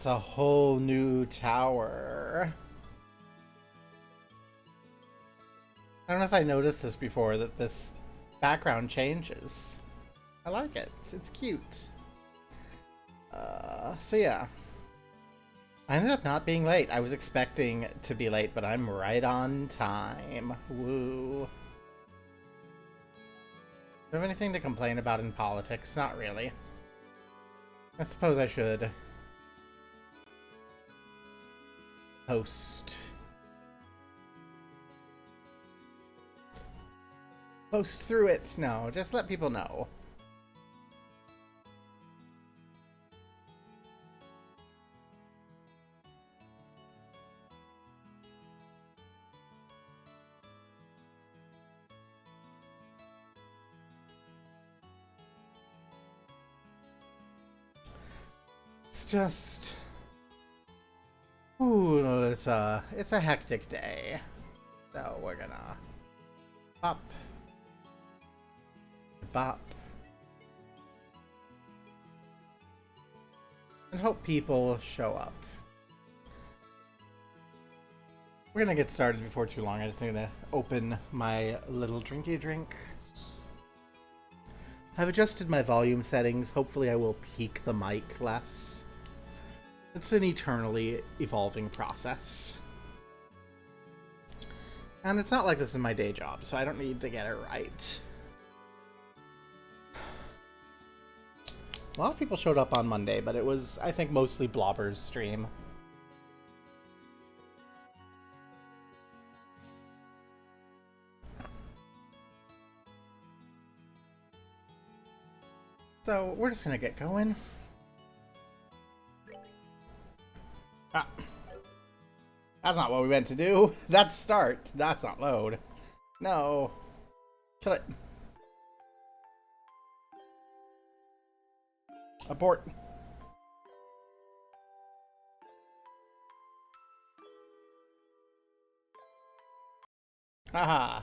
it's a whole new tower. I don't know if I noticed this before, that this background changes. I like it. It's cute. So yeah. I ended up not being late. I was expecting to be late, but I'm right on time. Woo. Do you have anything to complain about in politics? Not really. I suppose I should post through it. No, just let people know. It's just, ooh, it's a hectic day. So we're gonna bop, bop, and hope people show up. We're gonna get started before too long. I just need to open my little drinky drink. I've adjusted my volume settings. Hopefully I will peak the mic less. It's an eternally evolving process. And it's not like this is my day job, so I don't need to get it right. A lot of people showed up on Monday, but it was, I think, mostly Blobber's stream. So, we're just gonna get going. Ah. That's not what we meant to do. That's start. That's not load. No. Kill it. Abort. Haha.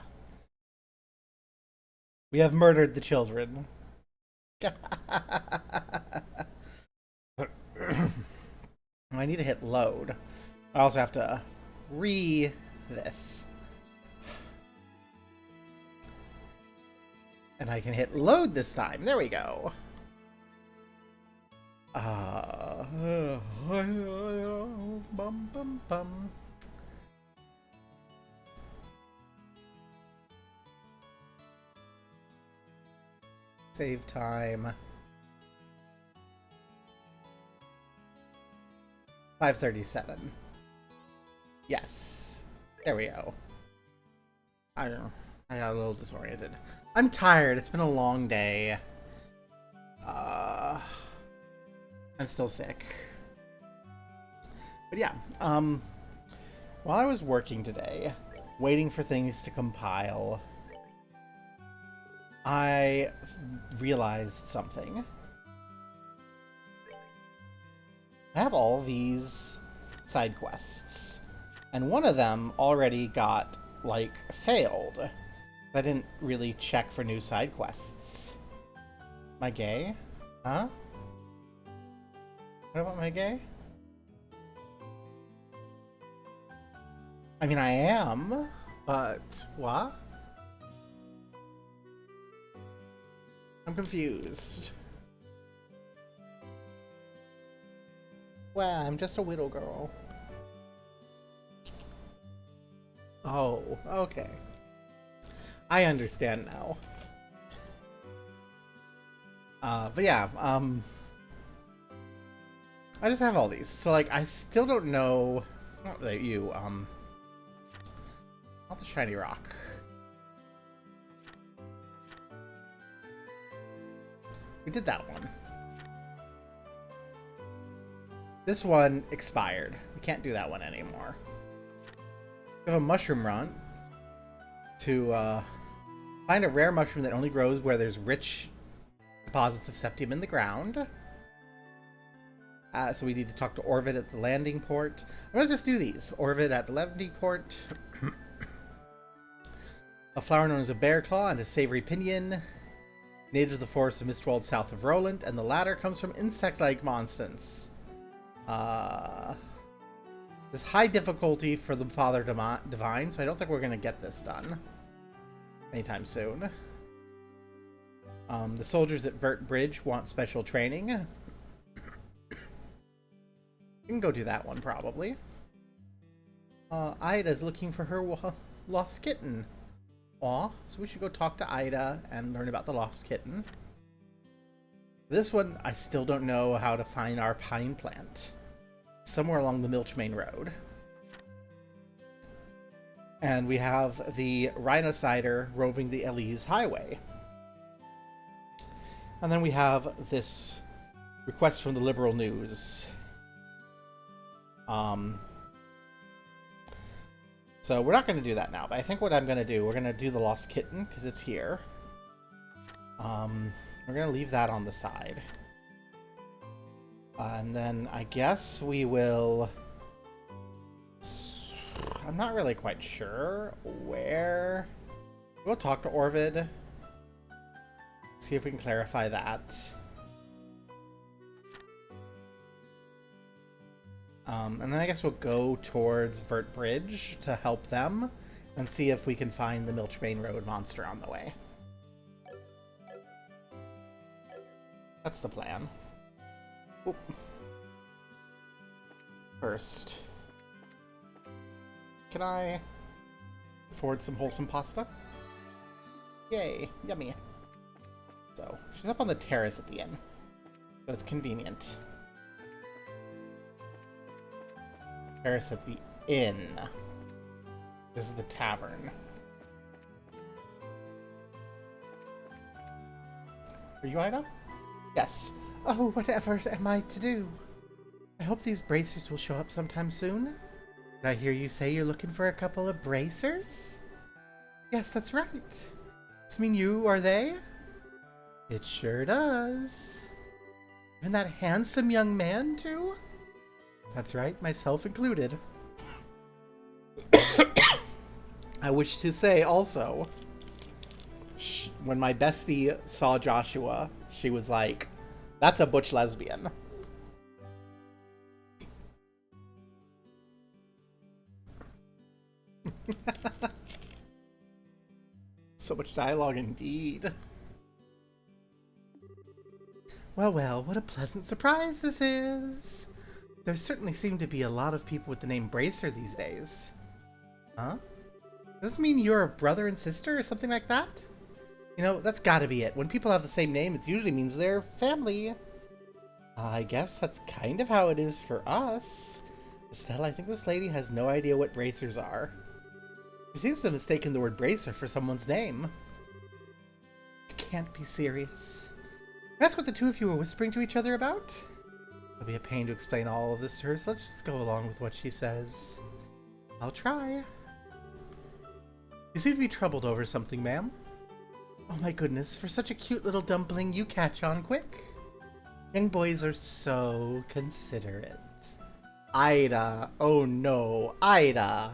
We have murdered the children. I need to hit load. I also have to this. And I can hit load this time. There we go. Bum, bum, bum. Save time. 5:37. Yes. There we go. I don't know. I got a little disoriented. I'm tired. It's been a long day. I'm still sick. But yeah, while I was working today, waiting for things to compile, I realized something. I have all these side quests, and one of them already got, like, failed. I didn't really check for new side quests. Am I gay? Huh? What about my gay? I mean, I am, but what? I'm confused. Well, I'm just a widow girl. Oh, okay. I understand now. But yeah, I just have all these. So, like, I still don't know... Not that you, not the shiny rock. We did that one. This one expired. We can't do that one anymore. We have a mushroom run to find a rare mushroom that only grows where there's rich deposits of septium in the ground. So we need to talk to Orvid at the landing port. I'm going to just do these. Orvid at the landing port. A flower known as a bear claw and a savory pinion. Native of the forest of Mistwald south of Roland. And the latter comes from insect-like monsters. There's high difficulty for the Father Divine, so I don't think we're going to get this done anytime soon. The soldiers at Vert Bridge want special training. You can go do that one, probably. Ida's looking for her lost kitten. Aw, so we should go talk to Ida and learn about the lost kitten. This one, I still don't know how to find our pine plant. It's somewhere along the Milchmain Road. And we have the Rhinocider roving the Elise Highway. And then we have this request from the Liberl News. So we're not going to do that now, but I think what I'm going to do, we're going to do the Lost Kitten, because it's here. We're going to leave that on the side. And then I guess we will... I'm not really quite sure where... We'll talk to Orvid. See if we can clarify that. And then I guess we'll go towards Vert Bridge to help them and see if we can find the Milchbane Road monster on the way. That's the plan. Oop. First, can I afford some wholesome pasta? Yay, yummy. So, she's up on the terrace at the inn, but it's convenient. Terrace at the inn. This is the tavern. Are you Ida? Yes. Oh, whatever am I to do? I hope these bracers will show up sometime soon. Did I hear you say you're looking for a couple of bracers? Yes, that's right. Does this mean you are they? It sure does. Even that handsome young man, too? That's right, myself included. I wish to say also, when my bestie saw Joshua, she was like, that's a butch lesbian. So much dialogue indeed. Well, well, what a pleasant surprise this is. There certainly seem to be a lot of people with the name Bracer these days. Huh? Does this mean you're a brother and sister or something like that? You know, that's gotta be it. When people have the same name, it usually means they're family. I guess that's kind of how it is for us. Estelle, I think this lady has no idea what bracers are. She seems to have mistaken the word bracer for someone's name. You can't be serious. That's what the two of you were whispering to each other about? It'll be a pain to explain all of this to her, so let's just go along with what she says. I'll try. You seem to be troubled over something, ma'am. Oh my goodness, for such a cute little dumpling, you catch on quick. Young boys are so considerate. Ida. Oh no. Ida.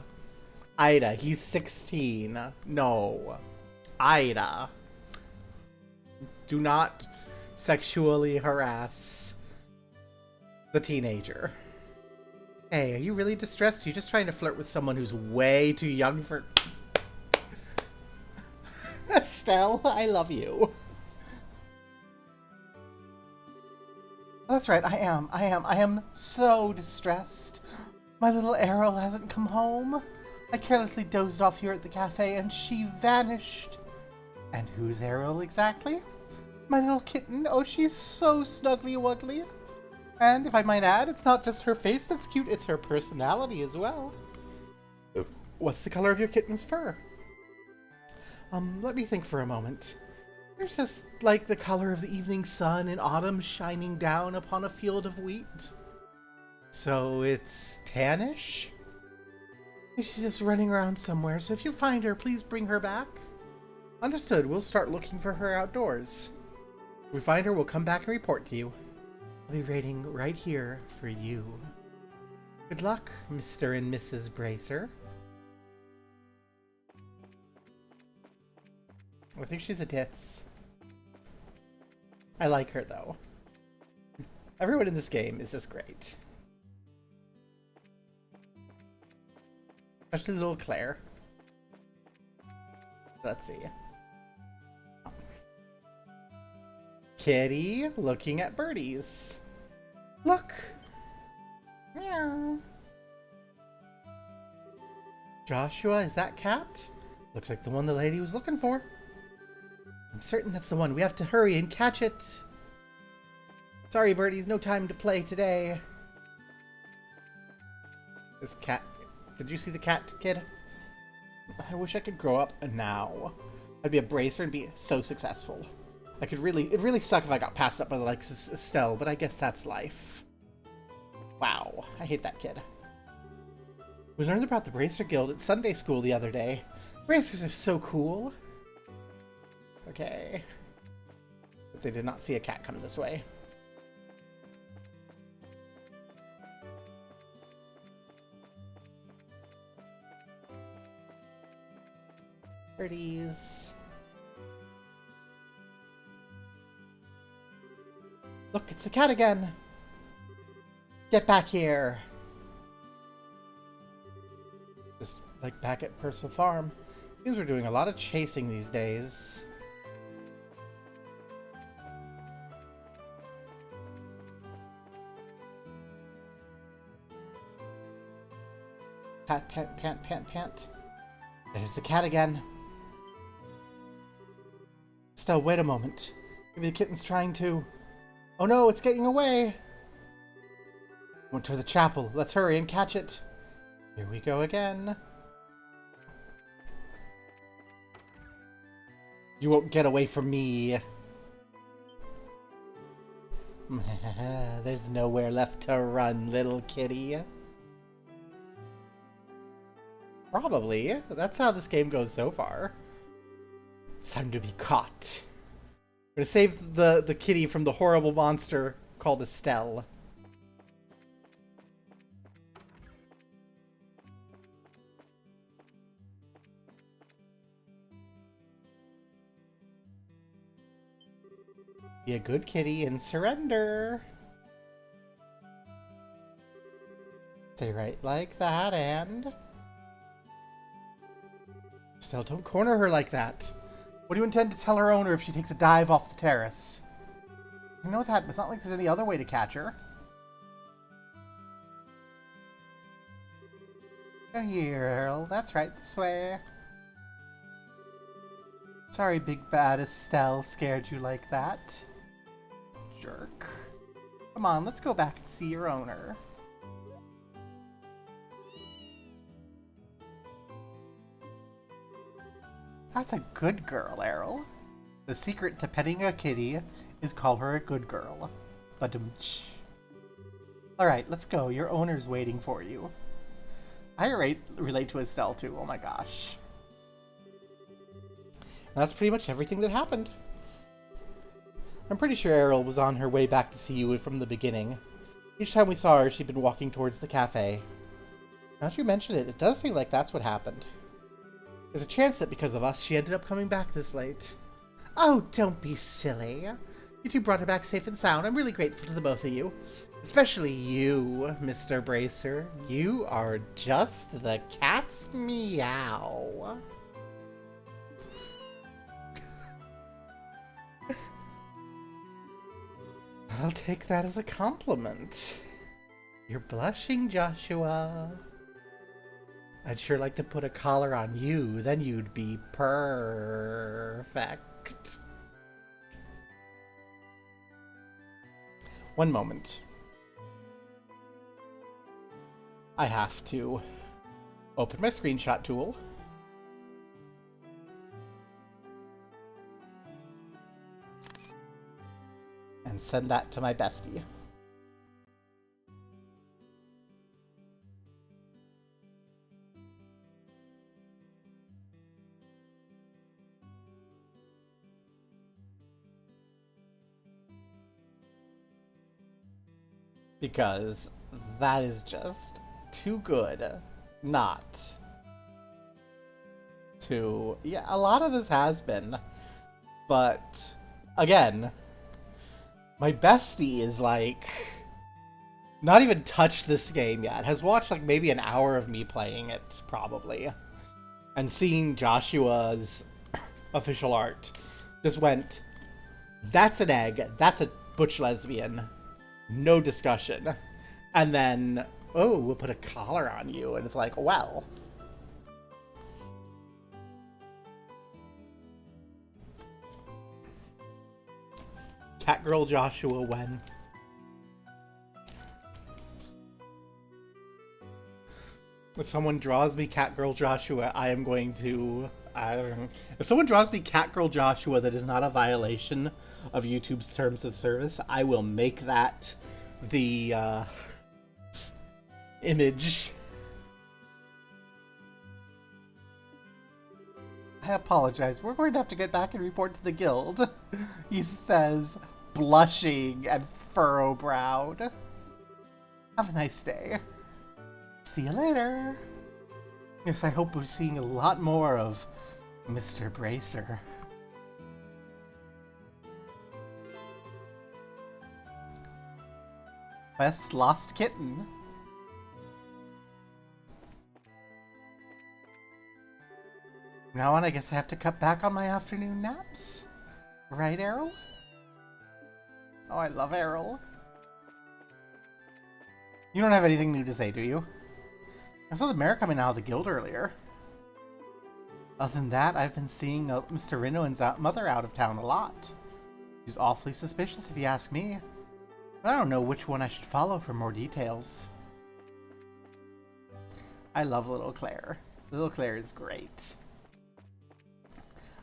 Ida, he's 16. No. Ida. Do not sexually harass the teenager. Hey, are you really distressed? You're just trying to flirt with someone who's way too young for... Estelle, I love you. That's right, I am so distressed. My little Errol hasn't come home. I carelessly dozed off here at the cafe and she vanished. And who's Errol exactly? My little kitten. Oh, she's so snuggly wuggly. And if I might add, it's not just her face that's cute, it's her personality as well. What's the color of your kitten's fur? Let me think for a moment. It's just like the color of the evening sun in autumn shining down upon a field of wheat. So it's tannish? She's just running around somewhere, so if you find her, please bring her back. Understood, we'll start looking for her outdoors. If we find her, we'll come back and report to you. I'll be waiting right here for you. Good luck, Mr. and Mrs. Bracer. I think she's a tits. I like her, though. Everyone in this game is just great. Especially little Claire. Let's see. Kitty looking at birdies. Look! Meow. Joshua, is that cat? Looks like the one the lady was looking for. I'm certain that's the one. We have to hurry and catch it. Sorry, birdies, no time to play today. This cat... Did you see the cat, kid? I wish I could grow up now. I'd be a bracer and be so successful. It'd really suck if I got passed up by the likes of Estelle, but I guess that's life. Wow, I hate that kid. We learned about the Bracer Guild at Sunday school the other day. Bracers are so cool. Okay. But they did not see a cat come this way. Birdies. Look, it's the cat again. Get back here. Just like back at Purcell Farm. Seems we're doing a lot of chasing these days. Pat, pant, pant, pant, pant. There's the cat again. Estelle, wait a moment. Maybe the kitten's trying to... Oh no, it's getting away! Went to the chapel. Let's hurry and catch it. Here we go again. You won't get away from me. There's nowhere left to run, little kitty. Probably. That's how this game goes so far. It's time to be caught. We're gonna save the kitty from the horrible monster called Estelle. Be a good kitty and surrender. Stay right like that and... Still, don't corner her like that. What do you intend to tell her owner if she takes a dive off the terrace? You know that, but it's not like there's any other way to catch her. Go here, Earl. That's right, this way. Sorry, big bad Estelle scared you like that. Jerk. Come on, let's go back and see your owner. That's a good girl, Errol. The secret to petting a kitty is call her a good girl. Badumch. Alright, let's go. Your owner's waiting for you. I relate to Estelle too, oh my gosh. And that's pretty much everything that happened. I'm pretty sure Errol was on her way back to see you from the beginning. Each time we saw her, she'd been walking towards the cafe. Now that you mention it, it does seem like that's what happened. There's a chance that because of us, she ended up coming back this late. Oh, don't be silly. You two brought her back safe and sound. I'm really grateful to the both of you. Especially you, Mr. Bracer. You are just the cat's meow. I'll take that as a compliment. You're blushing, Joshua. I'd sure like to put a collar on you, then you'd be perfect. One moment. I have to open my screenshot tool. And send that to my bestie. Because that is just too good not to... Yeah, a lot of this has been. But, again, my bestie is like Not even touched this game yet. Has watched like maybe an hour of me playing it, probably. And seeing Joshua's official art. Just went, that's an egg. That's a butch lesbian. No discussion. And then, oh, we'll put a collar on you. And it's like, well. Catgirl Joshua when? If someone draws me Catgirl Joshua, I am going to... I don't know. If someone draws me Catgirl Joshua that is not a violation of YouTube's terms of service, I will make that the image. I apologize. We're going to have to get back and report to the guild. He says, blushing and furrow-browed. Have a nice day. See you later. Yes, I hope we're seeing a lot more of Mr. Bracer. Quest Lost Kitten. Now on, I guess I have to cut back on my afternoon naps. Right, Errol? Oh, I love Errol. You don't have anything new to say, do you? I saw the mayor coming out of the guild earlier. Other than that, I've been seeing Mr. Rinowin's mother out of town a lot. She's awfully suspicious if you ask me. But I don't know which one I should follow for more details. I love Little Claire. Little Claire is great.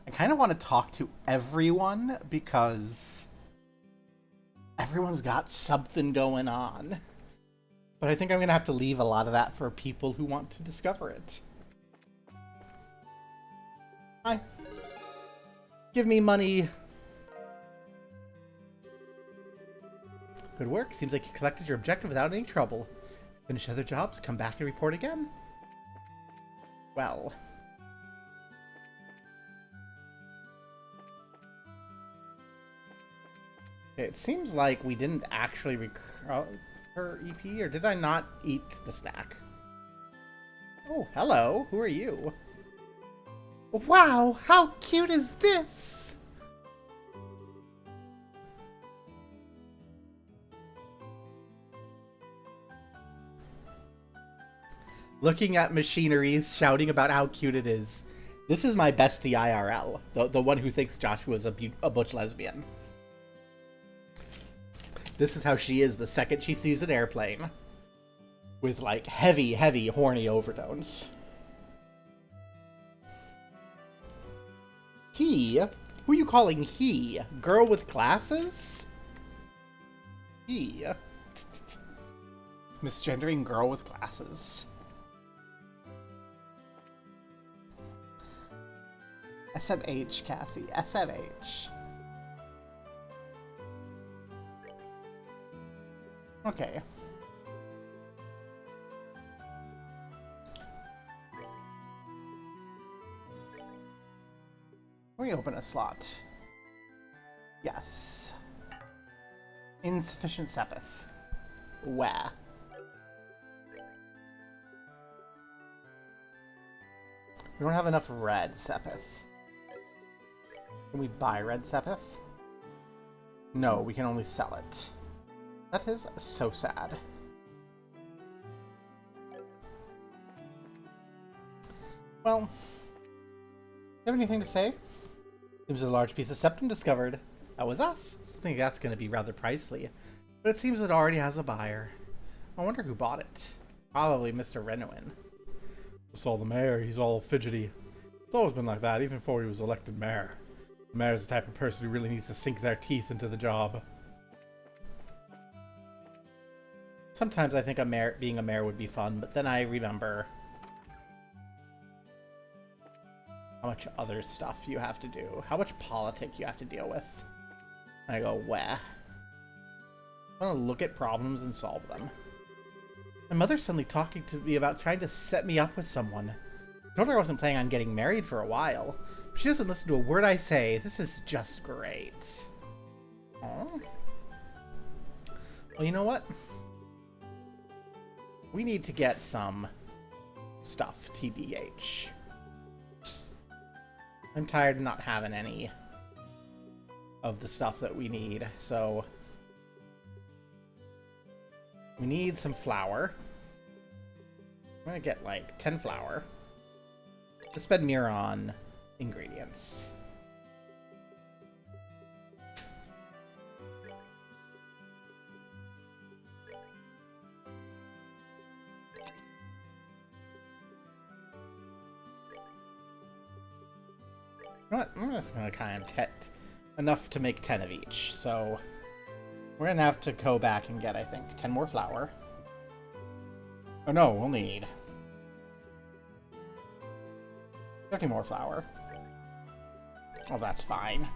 I kind of want to talk to everyone because everyone's got something going on. But I think I'm going to have to leave a lot of that for people who want to discover it. Hi. Give me money. Good work. Seems like you collected your objective without any trouble. Finish other jobs, come back and report again. Well. It seems like we didn't actually her EP, or did I not eat the snack? Oh, hello. Who are you? Wow, how cute is this? Looking at machineries, shouting about how cute it is. This is my bestie IRL, the one who thinks Joshua's a butch lesbian. This is how she is the second she sees an airplane. With, like, heavy, heavy, horny overtones. He? Who are you calling he? Girl with glasses? He. Misgendering girl with glasses. SMH, Cassie. SMH. Okay. Let me open a slot. Yes. Insufficient Sepith. Where? We don't have enough red Sepith. Can we buy red Sepith? No, we can only sell it. That is so sad. Well, you have anything to say? Seems a large piece of septum discovered. That was us. Something that's going to be rather pricey. But it seems it already has a buyer. I wonder who bought it. Probably Mr. Renowin. Saw the mayor, he's all fidgety. It's always been like that, even before he was elected mayor. The mayor's the type of person who really needs to sink their teeth into the job. Sometimes I think being a mayor would be fun, but then I remember how much other stuff you have to do. How much politics you have to deal with. And I go, wah. I want to look at problems and solve them. My mother's suddenly talking to me about trying to set me up with someone. I told her I wasn't planning on getting married for a while. But she doesn't listen to a word I say. This is just great. Aww. Well, you know what? We need to get some stuff, TBH. I'm tired of not having any of the stuff that we need, so we need some flour. I'm gonna get like 10 flour. Let's spend mirror on ingredients. You know what? I'm just gonna kind of enough to make 10 of each, so we're gonna have to go back and get, I think, 10 more flour. Oh no, we'll need 50 more flour. Oh, that's fine.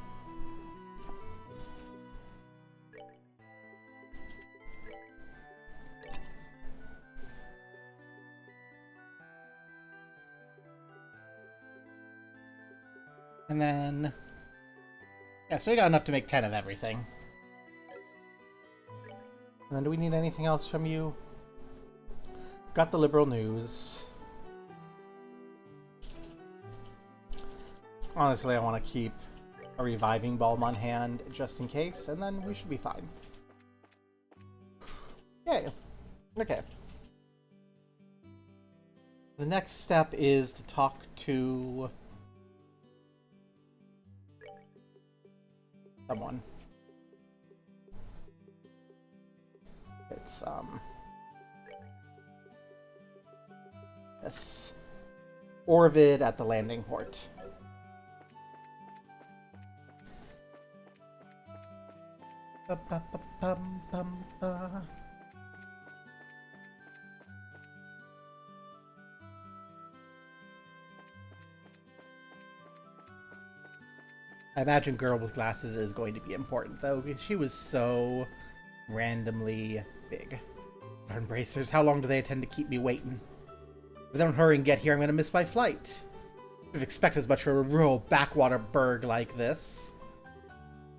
And then, yeah, so we got enough to make 10 of everything. And then do we need anything else from you? Got the Liberl news. Honestly, I want to keep a reviving bulb on hand just in case, and then we should be fine. Yay. Okay. The next step is to talk to someone. It's, yes. Orvid at the landing port. I imagine Girl with Glasses is going to be important, though, because she was so randomly big. Darn bracers, how long do they intend to keep me waiting? If they don't hurry and get here, I'm going to miss my flight. I've expected as much from a rural backwater burg like this.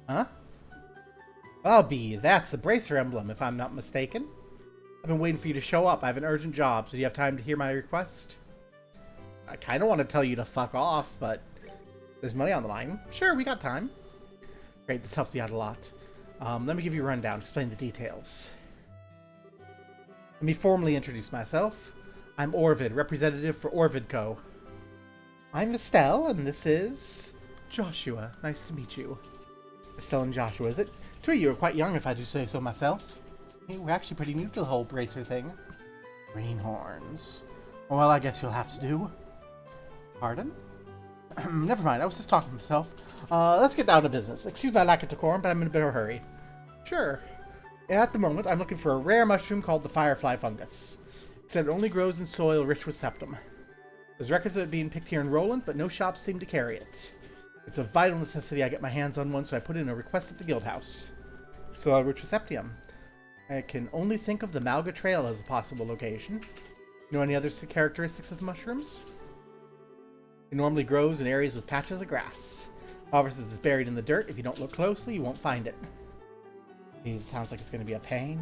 Huh? I'll be. That's the bracer emblem, if I'm not mistaken. I've been waiting for you to show up. I have an urgent job, so do you have time to hear my request? I kind of want to tell you to fuck off, but there's money on the line. Sure, we got time. Great, this helps me out a lot. Let me give you a rundown, explain the details. Let me formally introduce myself. I'm Orvid, representative for Orvid Co. I'm Estelle, and this is Joshua. Nice to meet you. Estelle and Joshua, is it? Two of you are quite young, if I do say so myself. We're actually pretty new to the whole bracer thing. Greenhorns. Well, I guess you'll have to do. Pardon? Never mind, I was just talking to myself. Let's get down to business. Excuse my lack of decorum, but I'm in a bit of a hurry. Sure. At the moment, I'm looking for a rare mushroom called the firefly fungus. It said it only grows in soil rich with septum. There's records of it being picked here in Roland, but no shops seem to carry it. It's a vital necessity I get my hands on one, so I put in a request at the guild house. Soil rich with septium. I can only think of the Malga Trail as a possible location. You know any other characteristics of the mushrooms? It normally grows in areas with patches of grass. However, since it's buried in the dirt, if you don't look closely, you won't find it. It sounds like it's going to be a pain.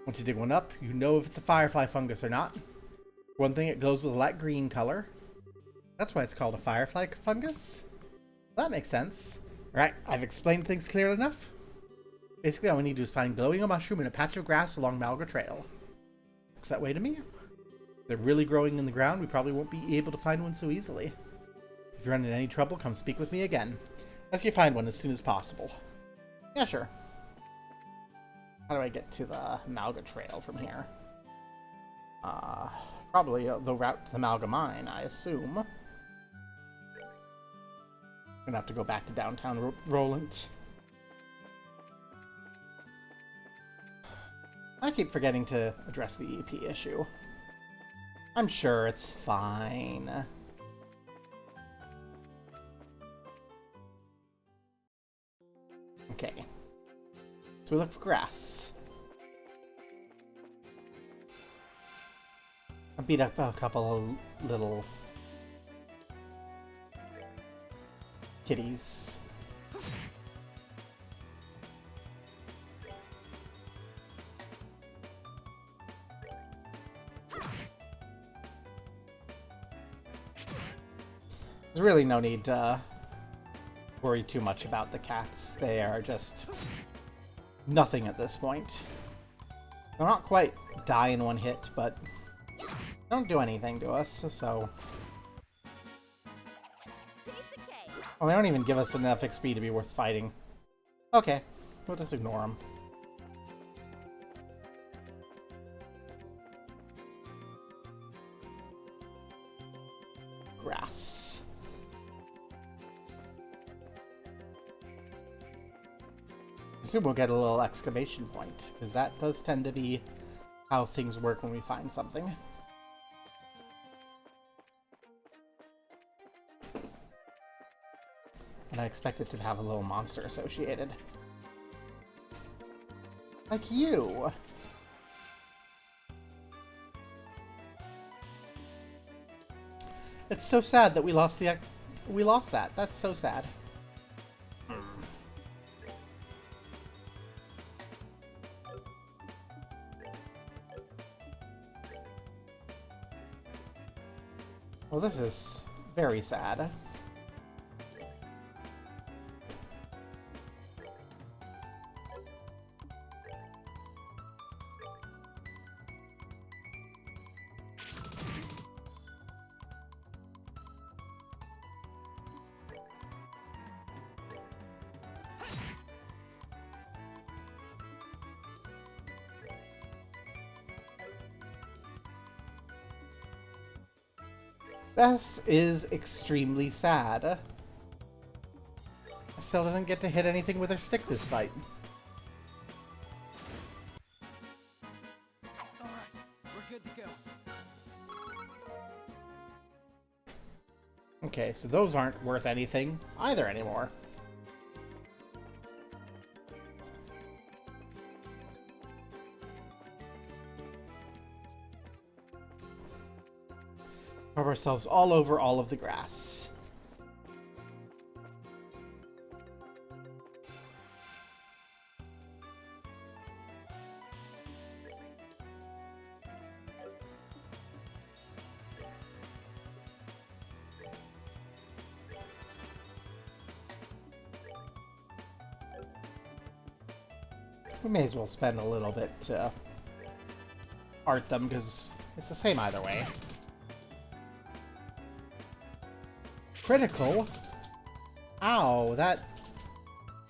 Once you dig one up, you know if it's a firefly fungus or not. One thing, it glows with a light green color. That's why it's called a firefly fungus? Well, that makes sense. Right, I've explained things clearly enough. Basically, all we need to do is find glowing a mushroom in a patch of grass along Malga Trail. Looks that way to me. If they're really growing in the ground, we probably won't be able to find one so easily. If you run into any trouble, come speak with me again. Let's get find one as soon as possible. Yeah, sure. How do I get to the Malga Trail from here? Probably the route to the Malga Mine, I assume. Gonna have to go back to downtown Roland. I keep forgetting to address the EP issue. I'm sure it's fine. Okay. So we look for grass. I beat up a couple of little kitties. There's really no need to worry too much about the cats. They are just nothing at this point. They'll not quite die in one hit, but don't do anything to us, so... Well, they don't even give us enough XP to be worth fighting. Okay, we'll just ignore them. Grass. I assume we'll get a little exclamation point, because that does tend to be how things work when we find something. And I expect it to have a little monster associated. Like you! It's so sad that we lost that. That's so sad. Well, this is very sad. This is extremely sad. Still doesn't get to hit anything with her stick this fight. Alright, we're good to go. Okay, so those aren't worth anything either anymore. Rub ourselves all over all of the grass. We may as well spend a little bit to art them, because it's the same either way. Critical? Ow, that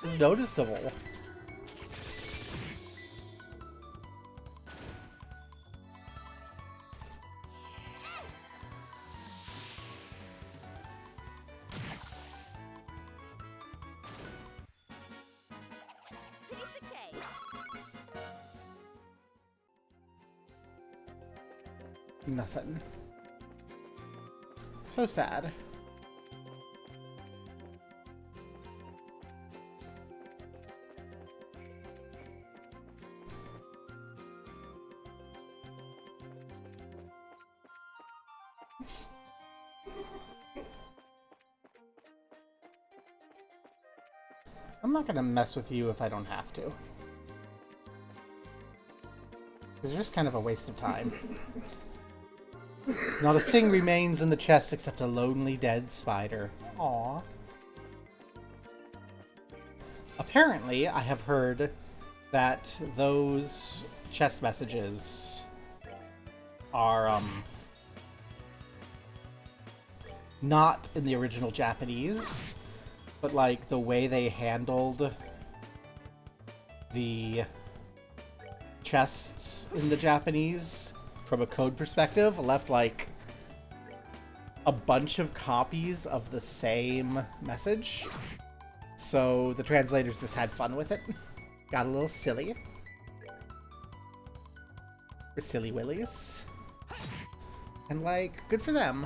is noticeable. Nothing. So sad. I'm not gonna mess with you if I don't have to. It's just kind of a waste of time. Not a thing remains in the chest except a lonely dead spider. Aww. Apparently, I have heard that those chest messages are, not in the original Japanese, but, like, the way they handled the chests in the Japanese from a code perspective left, like, a bunch of copies of the same message. So the translators just had fun with it. Got a little silly. For silly willies. And, like, good for them.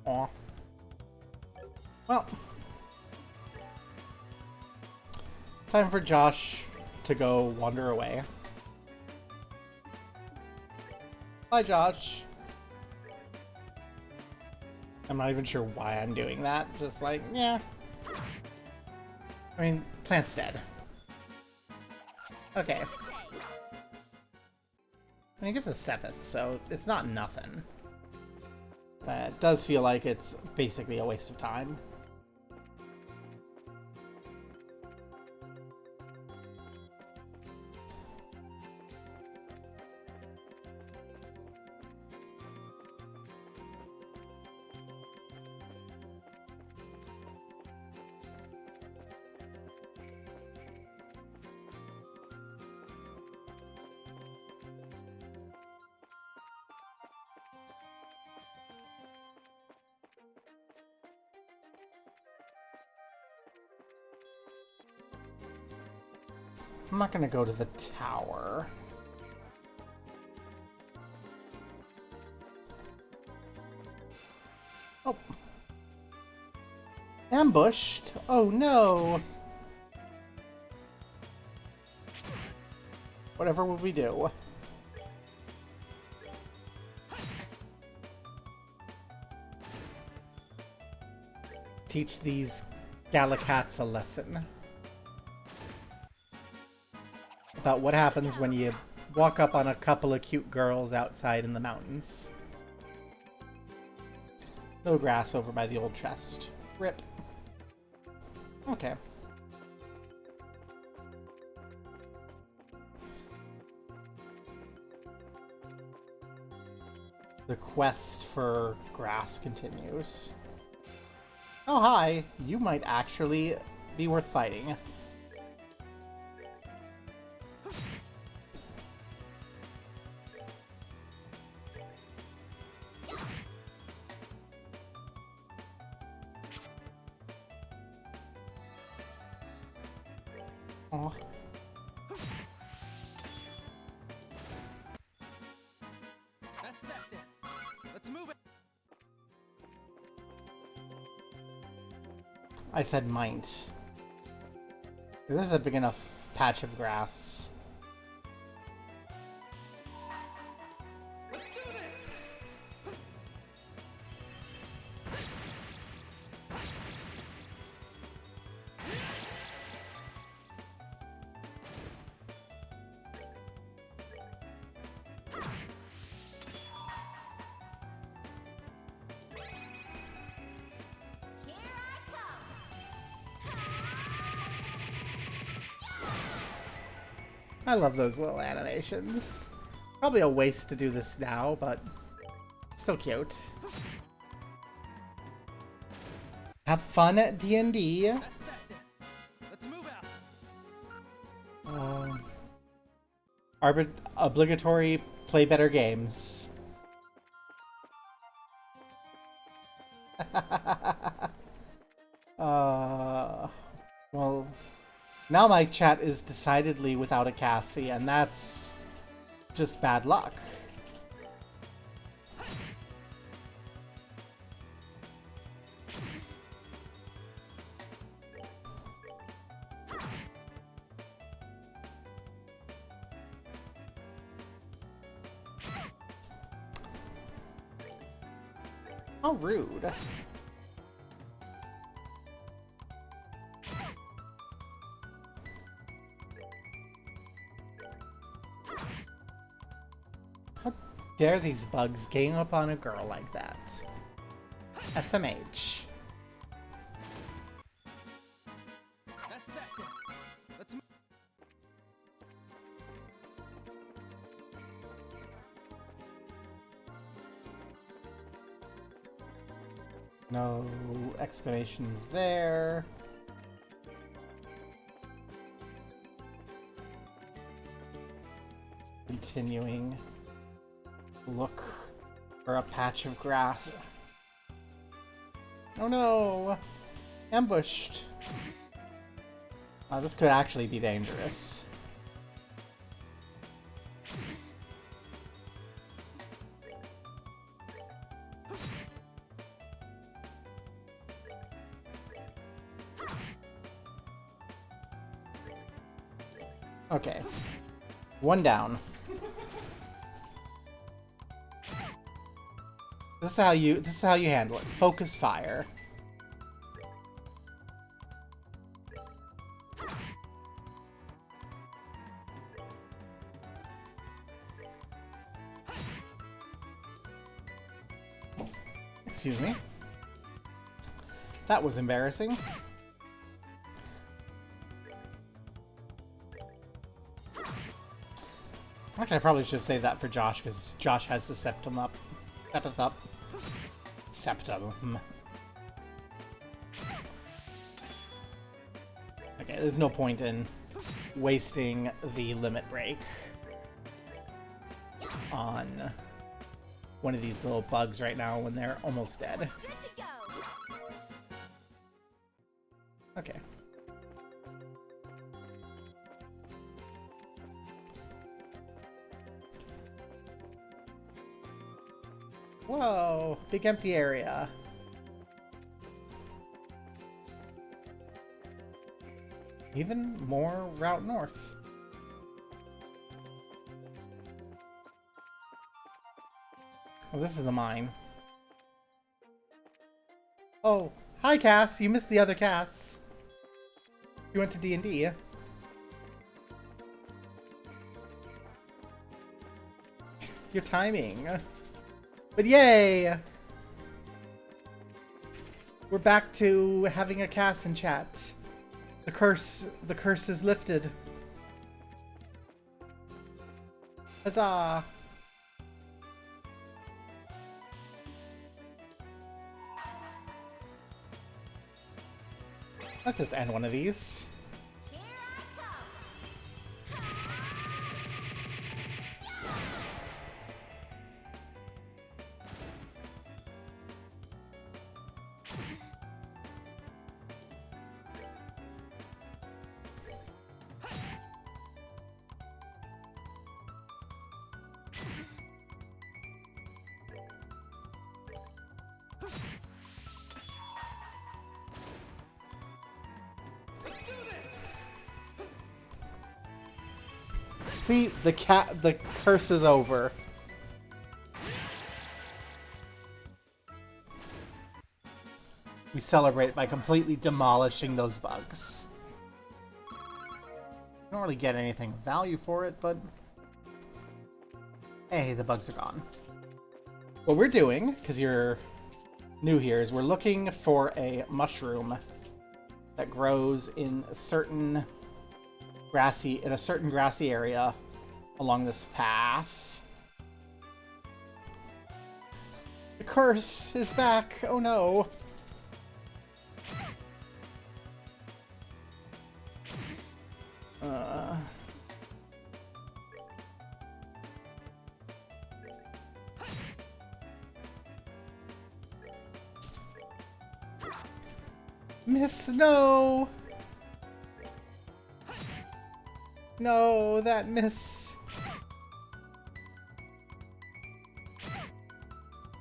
Aw. Well. Time for Josh to go wander away. Bye, Josh. I'm not even sure why I'm doing that. Just like, yeah. I mean, plant's dead. Okay. And he gives a 7th, so it's not nothing. But it does feel like it's basically a waste of time. I'm not gonna go to the tower. Oh. Ambushed? Oh no! Whatever would we do? Teach these Gallicats a lesson. About what happens when you walk up on a couple of cute girls outside in the mountains. No grass over by the old chest. Rip. Okay. The quest for grass continues. Oh, hi. You might actually be worth fighting. Oh. That's that then. Let's move it. I said might. This is a big enough patch of grass. Let's do this. I love those little animations. Probably a waste to do this now, but so cute. Have fun at D&D. That's that then. Let's move out. Obligatory play better games. Well, now my chat is decidedly without a Cassie, and that's just bad luck. How rude. How dare these bugs gang up on a girl like that? SMH. That's that then. Let's move. No explanations there. Continuing. Look for a patch of grass. Oh no! Ambushed! This could actually be dangerous. Okay. One down. This is how you handle it. Focus fire. Excuse me. That was embarrassing. Actually, I probably should have saved that for Josh, because Josh has the septum up. Septum up. Septum. Okay, there's no point in wasting the limit break on one of these little bugs right now when they're almost dead. Good to go. Okay. Whoa, big empty area. Even more route north. Oh, this is the mine. Oh, hi Cass, you missed the other Cass. You went to D&D. Your timing. But yay! We're back to having a Cass in chat. The curse is lifted. Huzzah! Let's just end one of these. Here I come. See, the curse is over. We celebrate by completely demolishing those bugs. Don't really get anything of value for it, but hey, the bugs are gone. What we're doing, because you're new here, is we're looking for a mushroom that grows in a certain grassy area along this path. The curse is back. Oh no. Miss, no! No, that miss.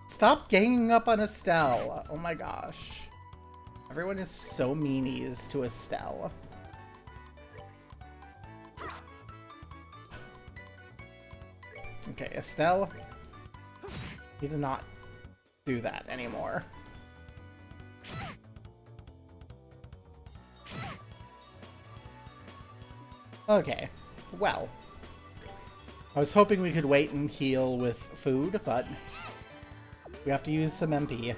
Stop ganging up on Estelle. Oh my gosh. Everyone is so meanies to Estelle. Okay, Estelle, you do not do that anymore. Okay, well, I was hoping we could wait and heal with food, but we have to use some MP.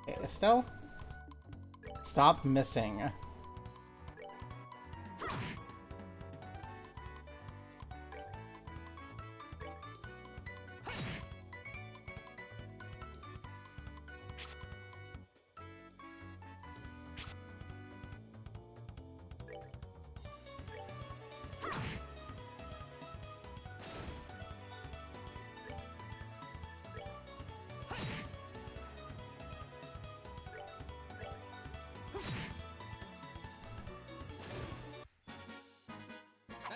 Okay, Estelle, stop missing.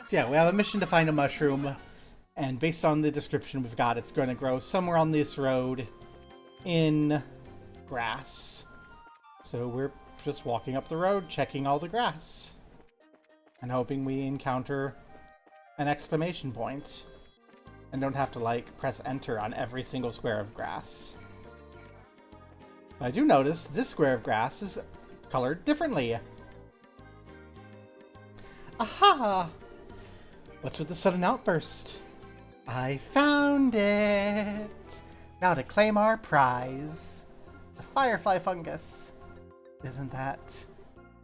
So yeah, we have a mission to find a mushroom, and based on the description we've got, it's going to grow somewhere on this road in grass. So we're just walking up the road, checking all the grass, and hoping we encounter an exclamation point, and don't have to, like, press enter on every single square of grass. I do notice this square of grass is colored differently. Aha! What's with the sudden outburst? I found it! Now to claim our prize. The firefly fungus. Isn't that...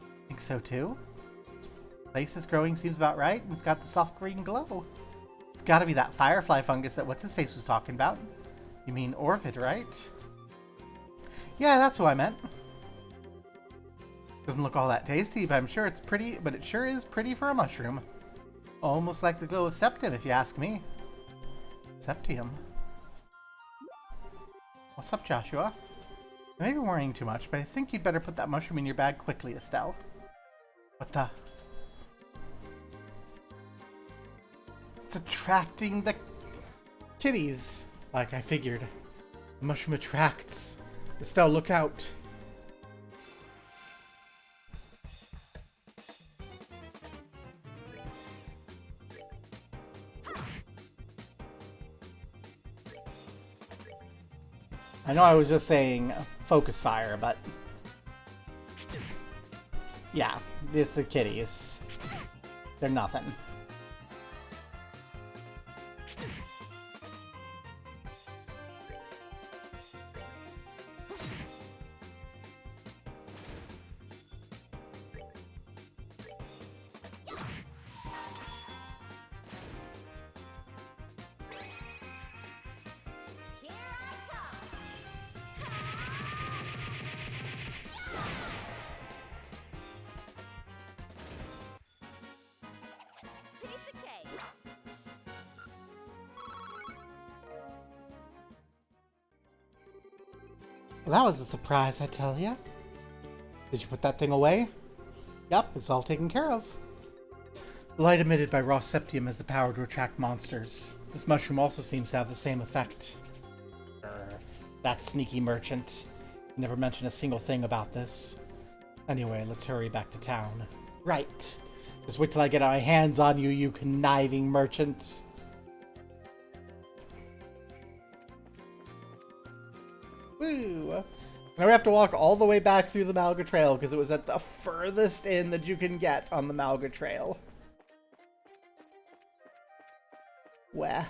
I think so too. Place is growing seems about right, and it's got the soft green glow. It's gotta be that firefly fungus that what's-his-face was talking about. You mean Orvid, right? Yeah, that's who I meant. Doesn't look all that tasty, but I'm sure it's pretty, but it sure is pretty for a mushroom. Almost like the glow of Septim, if you ask me. Septium. What's up, Joshua? I may be worrying too much, but I think you'd better put that mushroom in your bag quickly, Estelle. What the? It's attracting the kitties, like I figured. The mushroom attracts. Estelle, look out. I know I was just saying focus fire, but yeah, it's the kitties. They're nothing. Here I come. Piece of cake. Well, that was a surprise, I tell ya. Did you put that thing away? Yep, it's all taken care of. The light emitted by raw septium has the power to attract monsters. This mushroom also seems to have the same effect. That sneaky merchant. He never mentioned a single thing about this. Anyway, let's hurry back to town. Right. Just wait till I get my hands on you, you conniving merchant. Woo! Now we have to walk all the way back through the Malga Trail because it was at the furthest in that you can get on the Malga Trail. Wah.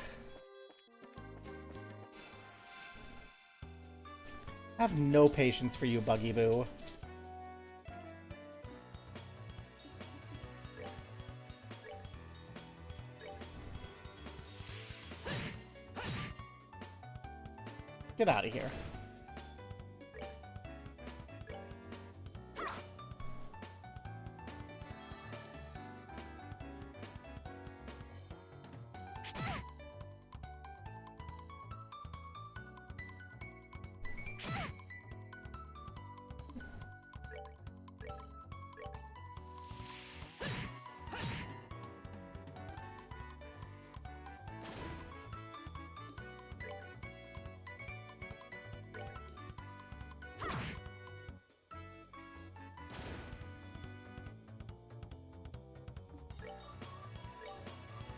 I have no patience for you, Buggy Boo. Get out of here.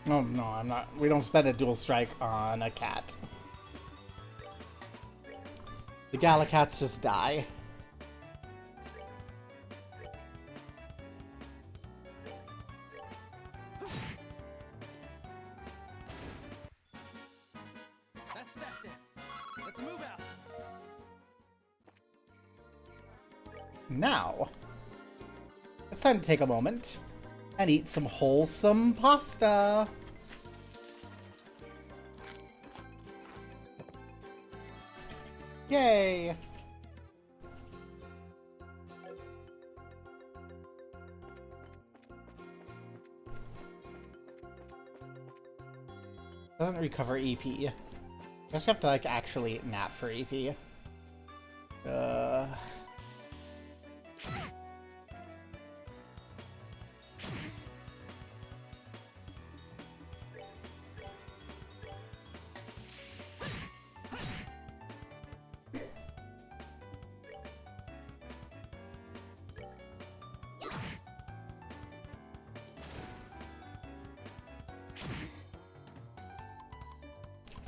Oh, no, I'm not. We don't spend a dual strike on a cat. The Gallicats just die. That's that then. Let's move out. Now, it's time to take a moment and eat some wholesome pasta. Yay! Doesn't recover EP. You just have to, like, actually nap for EP.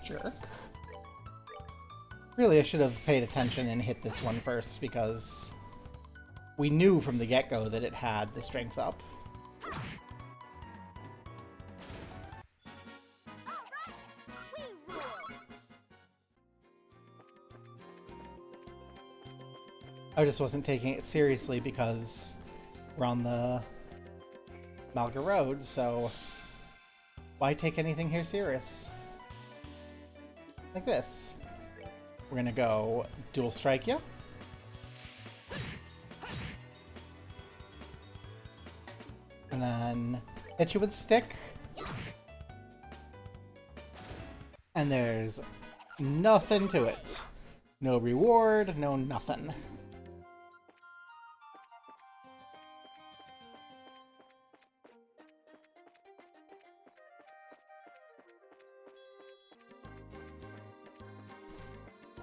Jerk. Really, I should have paid attention and hit this one first, because we knew from the get-go that it had the strength up. We rule. I just wasn't taking it seriously because we're on the Malga Road, so why take anything here serious? Like this. We're gonna go dual strike you. And then hit you with a stick. And there's nothing to it. No reward, no nothing.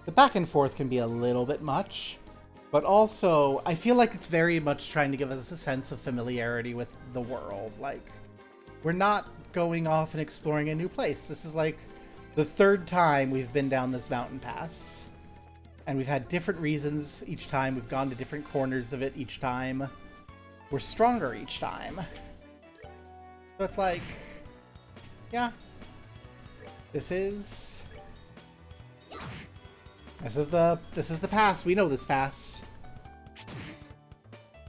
The back and forth can be a little bit much, but also I feel like it's very much trying to give us a sense of familiarity with the world. Like, we're not going off and exploring a new place. This is like the third time we've been down this mountain pass, and we've had different reasons each time. We've gone to different corners of it each time. We're stronger each time. So it's like, yeah, this is the pass. We know this pass.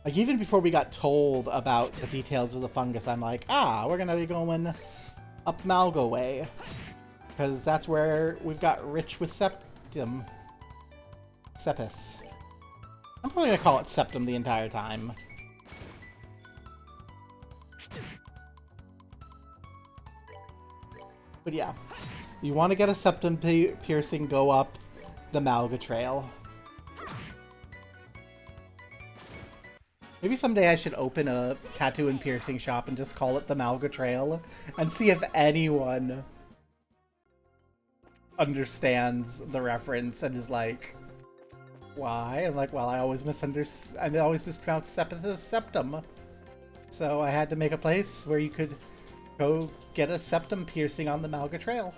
Like, even before we got told about the details of the fungus, I'm like, we're gonna be going up Malgo way, because that's where we've got rich with septum. Sepith. I'm probably gonna call it septum the entire time. But yeah, you want to get a septum piercing, go up the Malga Trail. Maybe someday I should open a tattoo and piercing shop and just call it the Malga Trail and see if anyone understands the reference and is like, why? I'm like, well, I always mispronounce Sepith as septum. So I had to make a place where you could go get a septum piercing on the Malga Trail.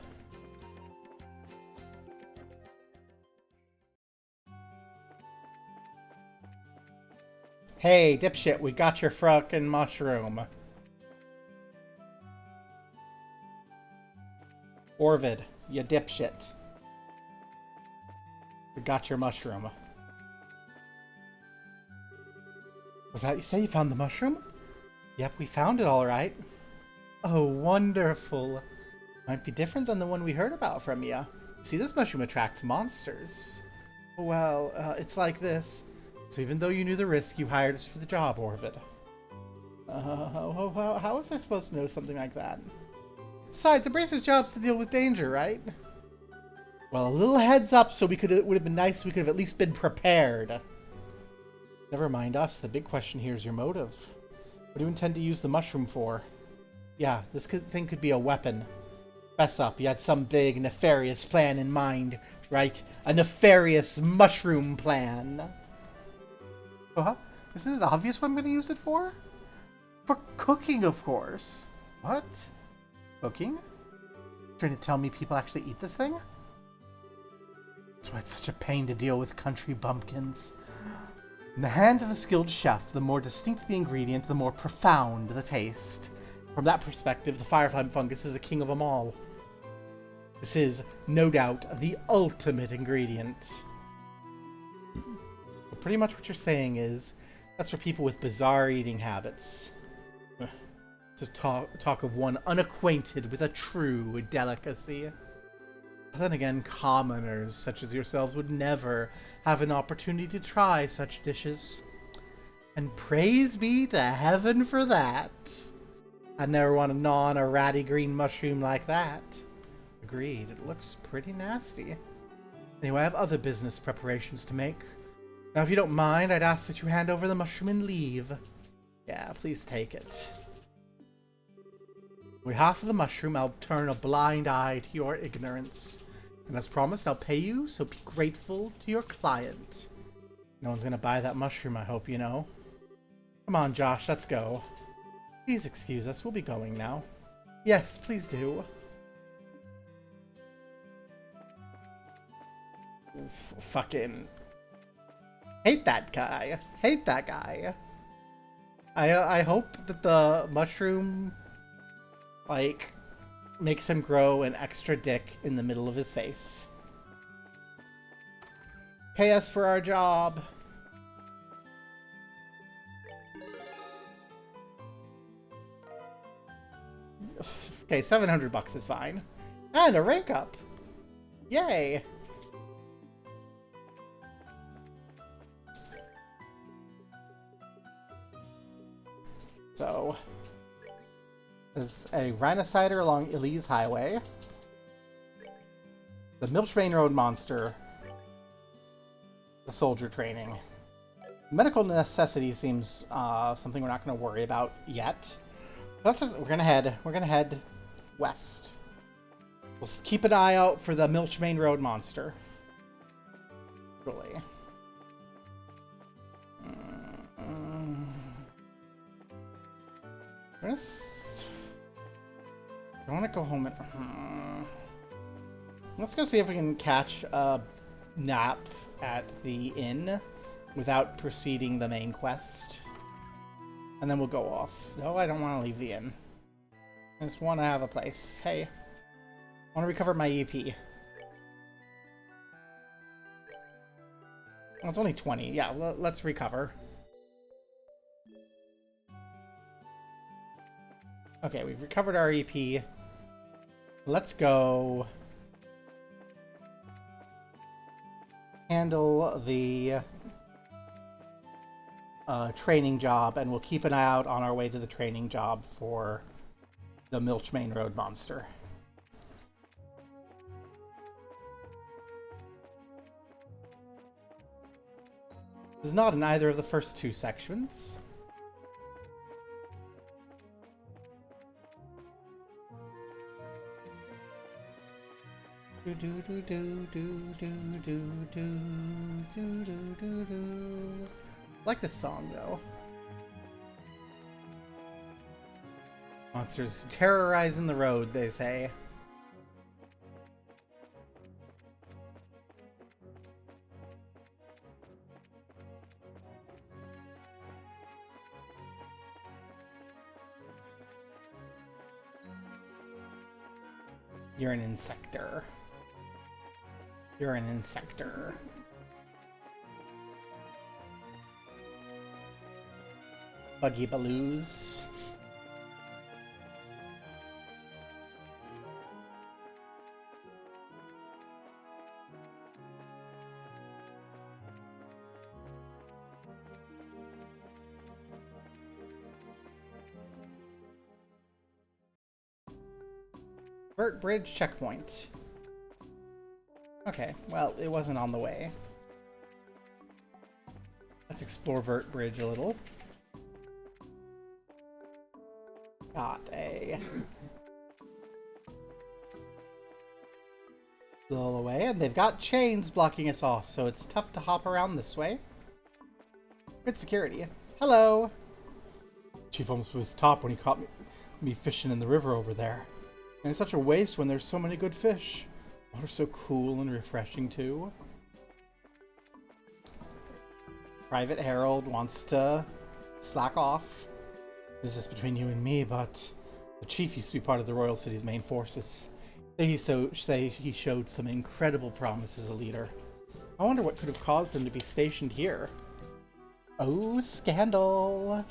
Hey, dipshit, we got your frickin' mushroom. Orvid, you dipshit. We got your mushroom. Was that you say you found the mushroom? Yep, we found it all right. Oh, wonderful. Might be different than the one we heard about from you. See, this mushroom attracts monsters. Well, it's like this. So even though you knew the risk, you hired us for the job, Orvid. How was I supposed to know something like that? Besides, a bracer's job's to deal with danger, right? Well, a little heads up, so it would have been nice if we could have at least been prepared. Never mind us. The big question here is your motive. What do you intend to use the mushroom for? Yeah, this thing could be a weapon. Fess up, you had some big, nefarious plan in mind, right? A nefarious mushroom plan. Huh? Isn't it obvious what I'm going to use it for? For cooking, of course. What? Cooking? Trying to tell me people actually eat this thing? That's why it's such a pain to deal with country bumpkins. In the hands of a skilled chef, the more distinct the ingredient, the more profound the taste. From that perspective, the firefly fungus is the king of them all. This is, no doubt, the ultimate ingredient. But pretty much what you're saying is, that's for people with bizarre eating habits. To talk of one unacquainted with a true delicacy. But then again, commoners such as yourselves would never have an opportunity to try such dishes. And praise be to heaven for that. I'd never want to gnaw on a ratty green mushroom like that. Agreed, it looks pretty nasty. Anyway, I have other business preparations to make. Now, if you don't mind, I'd ask that you hand over the mushroom and leave. Yeah, please take it. With half of the mushroom, I'll turn a blind eye to your ignorance. And as promised, I'll pay you, so be grateful to your client. No one's gonna buy that mushroom, I hope you know. Come on, Josh, let's go. Please excuse us, we'll be going now. Yes, please do. Fucking hate that guy. Hate that guy. I hope that the mushroom, like, makes him grow an extra dick in the middle of his face. Pay us for our job. Okay, 700 bucks is fine. And a rank up. Yay. So, there's a Rhinocider along Elise Highway. The Milchbane Road Monster. The soldier training. Medical necessity seems something we're not going to worry about yet. We're gonna head west. We'll keep an eye out for the Milchbane Road Monster. Really. I want to go home and... Let's go see if we can catch a nap at the inn without proceeding the main quest. And then we'll go off. No, I don't want to leave the inn. I just want to have a place. Hey. I want to recover my EP. Well, it's only 20. Yeah, let's recover. Okay, we've recovered our EP. Let's go handle the training job, and we'll keep an eye out on our way to the training job for the Milchbane Road Monster. This is not in either of the first two sections. I like this song, though. Monsters terrorizing the road, they say. You're an insector. You're an insector. Buggy Baloos. Vert Bridge checkpoint. Okay, well, it wasn't on the way. Let's explore Vert Bridge a little. Got a little away, and they've got chains blocking us off, so it's tough to hop around this way. Good security. Hello! Chief almost was top when he caught me fishing in the river over there. And it's such a waste when there's so many good fish. Water's so cool and refreshing, too. Private Harold wants to slack off. It's just between you and me, but the chief used to be part of the Royal City's main forces. They say he showed some incredible promise as a leader. I wonder what could have caused him to be stationed here. Oh, scandal!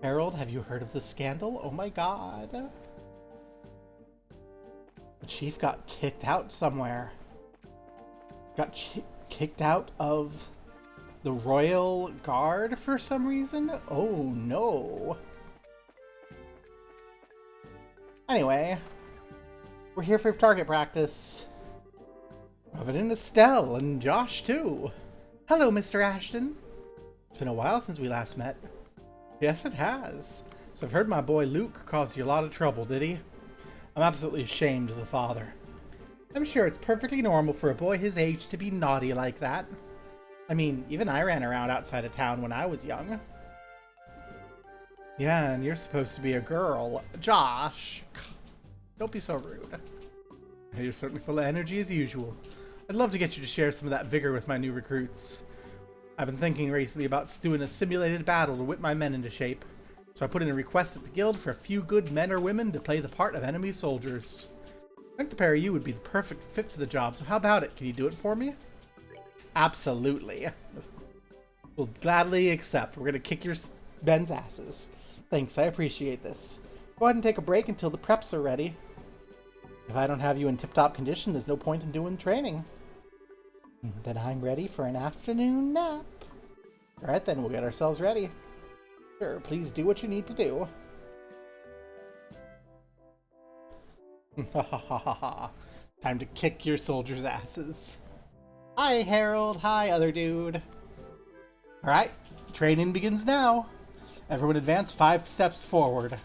Harold, have you heard of the scandal? Oh my god. The chief got kicked out somewhere. Got kicked out of the Royal Guard for some reason? Oh no. Anyway, we're here for target practice. Rub it in Estelle and Josh too. Hello, Mr. Ashton. It's been a while since we last met. Yes, it has. So I've heard my boy Luke caused you a lot of trouble, did he? I'm absolutely ashamed as a father. I'm sure it's perfectly normal for a boy his age to be naughty like that. I mean, even I ran around outside of town when I was young. Yeah, and you're supposed to be a girl. Josh! Don't be so rude. You're certainly full of energy as usual. I'd love to get you to share some of that vigor with my new recruits. I've been thinking recently about doing a simulated battle to whip my men into shape. So I put in a request at the guild for a few good men or women to play the part of enemy soldiers. I think the pair of you would be the perfect fit for the job, so how about it? Can you do it for me? Absolutely. We'll gladly accept. We're going to kick your men's asses. Thanks, I appreciate this. Go ahead and take a break until the preps are ready. If I don't have you in tip-top condition, there's no point in doing training. Then I'm ready for an afternoon nap. Alright then, we'll get ourselves ready. Sure, please do what you need to do. Ha ha ha ha ha. Time to kick your soldiers' asses. Hi, Harold. Hi, other dude. Alright, training begins now. Everyone advance 5 steps forward.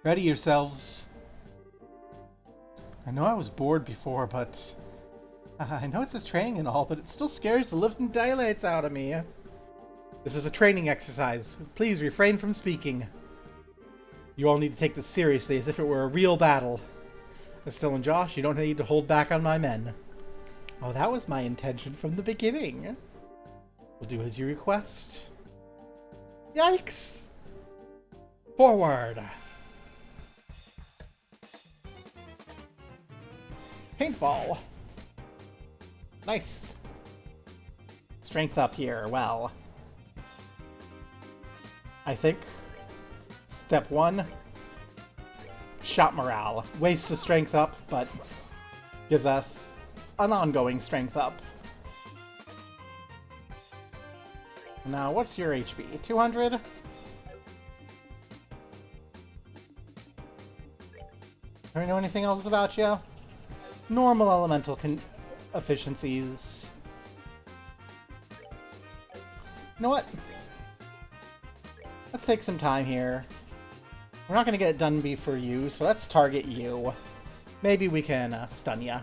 Ready yourselves. I know I was bored before, but... I know it says training and all, but it still scares the living daylights out of me. This is a training exercise. Please refrain from speaking. You all need to take this seriously, as if it were a real battle. Estelle and Josh, you don't need to hold back on my men. Oh, that was my intention from the beginning. We'll do as you request. Yikes! Forward! Paintball! Nice! Strength up here, well. I think. Step 1. Shot morale. Wastes the strength up, but gives us an ongoing strength up. Now, what's your HP? 200? Do I know anything else about you? Normal elemental efficiencies. You know what? Let's take some time here. We're not going to get it done before you, so let's target you. Maybe we can stun ya.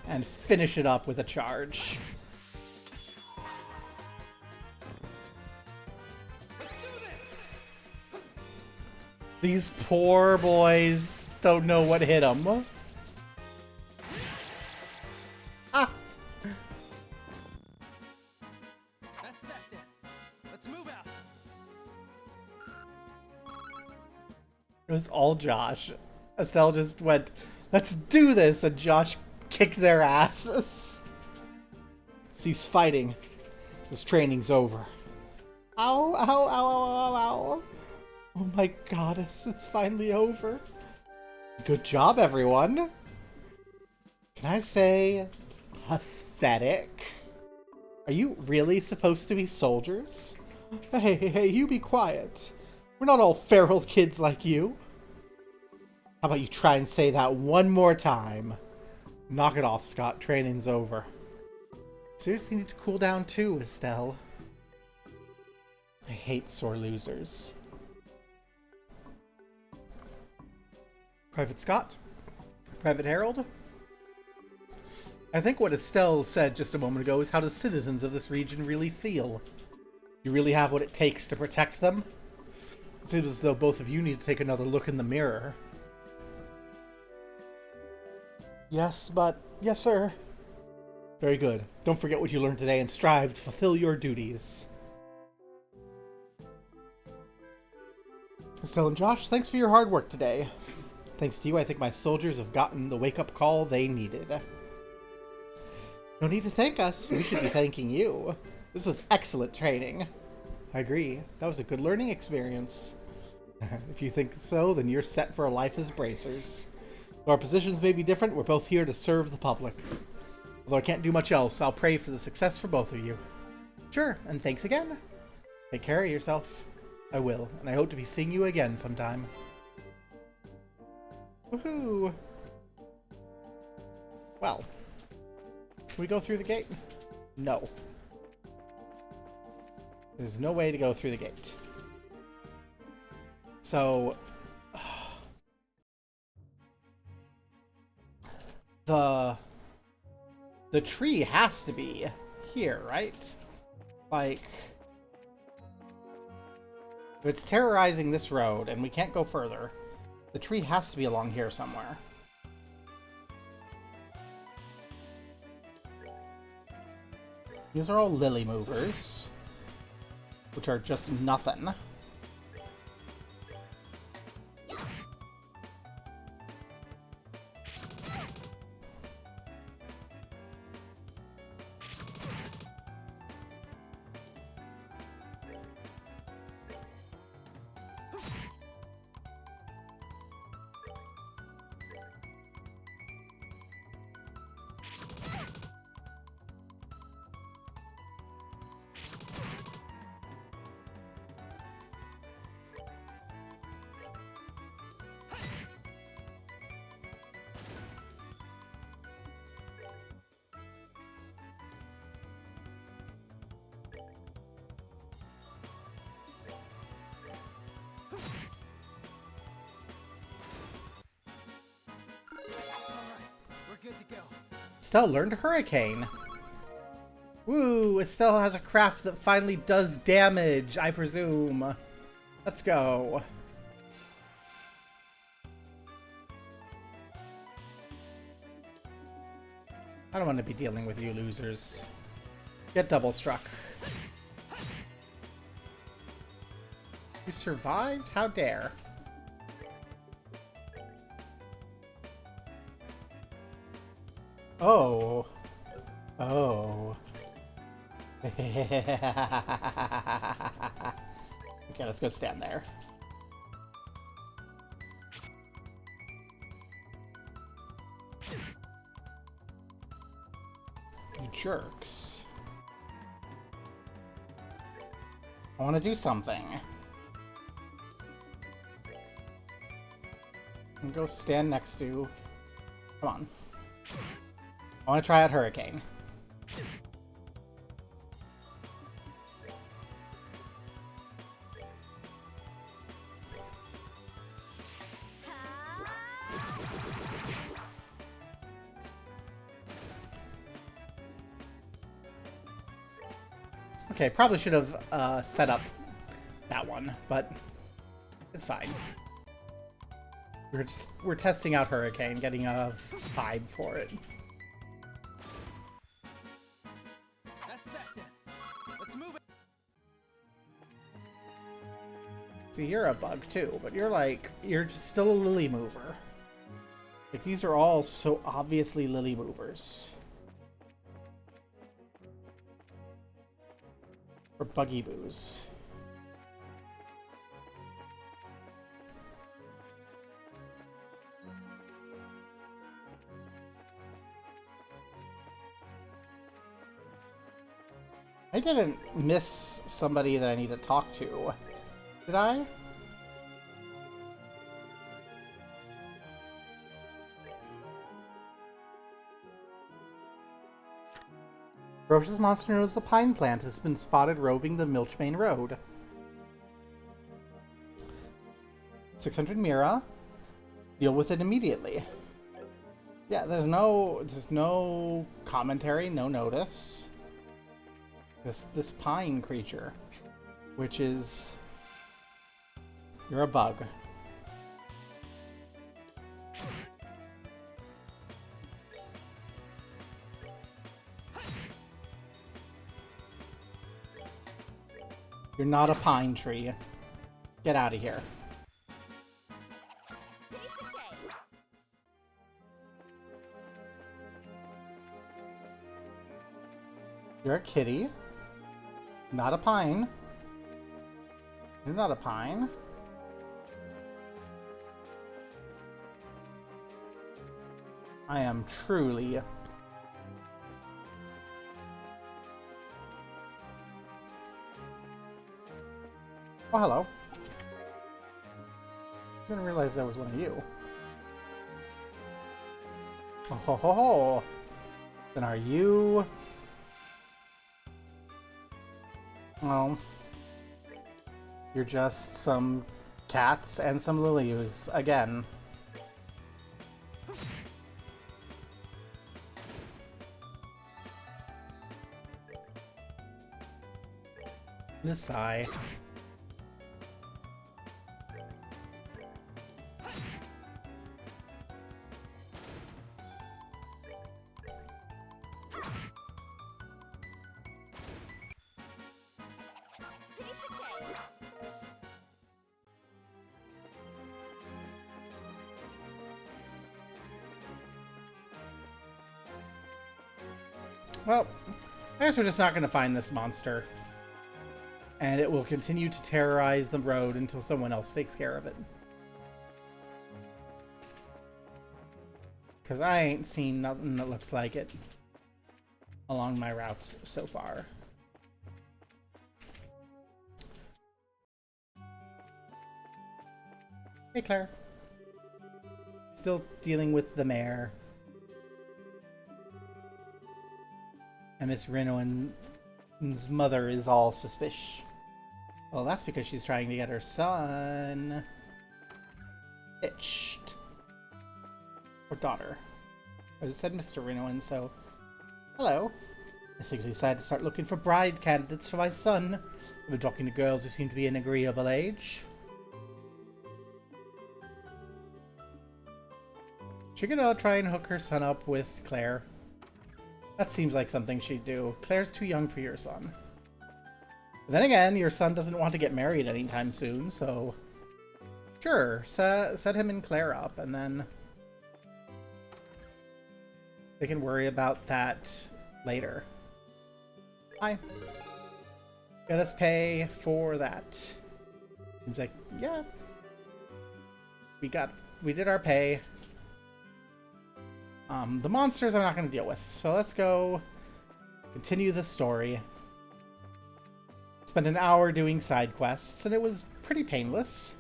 And finish it up with a charge. These poor boys don't know what hit them. Ah! That's that then. Let's move out. It was all Josh. Estelle just went, let's do this, and Josh kicked their asses. Cease fighting. This training's over. Ow, ow, ow, ow, ow, ow. Oh my goddess, it's finally over. Good job, everyone. Can I say pathetic? Are you really supposed to be soldiers? Hey, you be quiet. We're not all feral kids like you. How about you try and say that one more time? Knock it off, Scott. Training's over. Seriously need to cool down too, Estelle. I hate sore losers. Private Scott? Private Harold? I think what Estelle said just a moment ago is how the citizens of this region really feel. You really have what it takes to protect them? It seems as though both of you need to take another look in the mirror. Yes, but... Yes, sir. Very good. Don't forget what you learned today and strive to fulfill your duties. Estelle and Josh, thanks for your hard work today. Thanks to you, I think my soldiers have gotten the wake-up call they needed. No need to thank us. We should be thanking you. This was excellent training. I agree. That was a good learning experience. If you think so, then you're set for a life as bracers. Though our positions may be different, we're both here to serve the public. Although I can't do much else, I'll pray for the success for both of you. Sure, and thanks again. Take care of yourself. I will, and I hope to be seeing you again sometime. Woohoo! Well, can we go through the gate? No. There's no way to go through the gate. So the tree has to be here, right? Like, if it's terrorizing this road and we can't go further, the tree has to be along here somewhere. These are all lily movers, which are just nothing. We're good to go. Estelle learned Hurricane. Woo! Estelle has a craft that finally does damage, I presume. Let's go. I don't want to be dealing with you losers. Get double struck. You survived? How dare. Oh. Oh. Okay, let's go stand there. You jerks. I want to do something. And go stand next to... Come on. I want to try out Hurricane. Okay, probably should have set up that one, but it's fine. We're testing out Hurricane, getting a vibe for it. That's that then. Let's move it. See, you're a bug too, but you're just still a lily mover. Like, these are all so obviously lily movers. Or buggy boos. I didn't miss somebody that I need to talk to. Did I? Ferocious monster known as the Pine Plant has been spotted roving the Milchbane Road. 600 Mira. Deal with it immediately. Yeah, there's no commentary, no notice. This pine creature, which is... You're a bug. You're not a pine tree. Get out of here. Piece of cake. You're a kitty. Not a pine. You're not a pine. I am truly... Oh, hello. Didn't realize that was one of you. Oh, ho, ho, ho. Then are you... Well... You're just some cats and some lilies again. This eye. Piece of cake. Well, I guess we're just not going to find this monster. And it will continue to terrorize the road until someone else takes care of it. Because I ain't seen nothing that looks like it along my routes so far. Hey, Claire. Still dealing with the mayor. And Miss Renoan's mother is all suspicious. Well, that's because she's trying to get her son hitched. Or daughter. I just said Mr. Renoan, so... Hello. I simply decided to start looking for bride candidates for my son. I've been talking to girls who seem to be an agreeable age. She could try and hook her son up with Claire. That seems like something she'd do. Claire's too young for your son. But then again, your son doesn't want to get married anytime soon, so... Sure, set him and Claire up, and then... they can worry about that later. Hi. Let us pay for that. Seems like, yeah. We did our pay. The monsters I'm not going to deal with. So let's go continue the story. Spent an hour doing side quests, and it was pretty painless.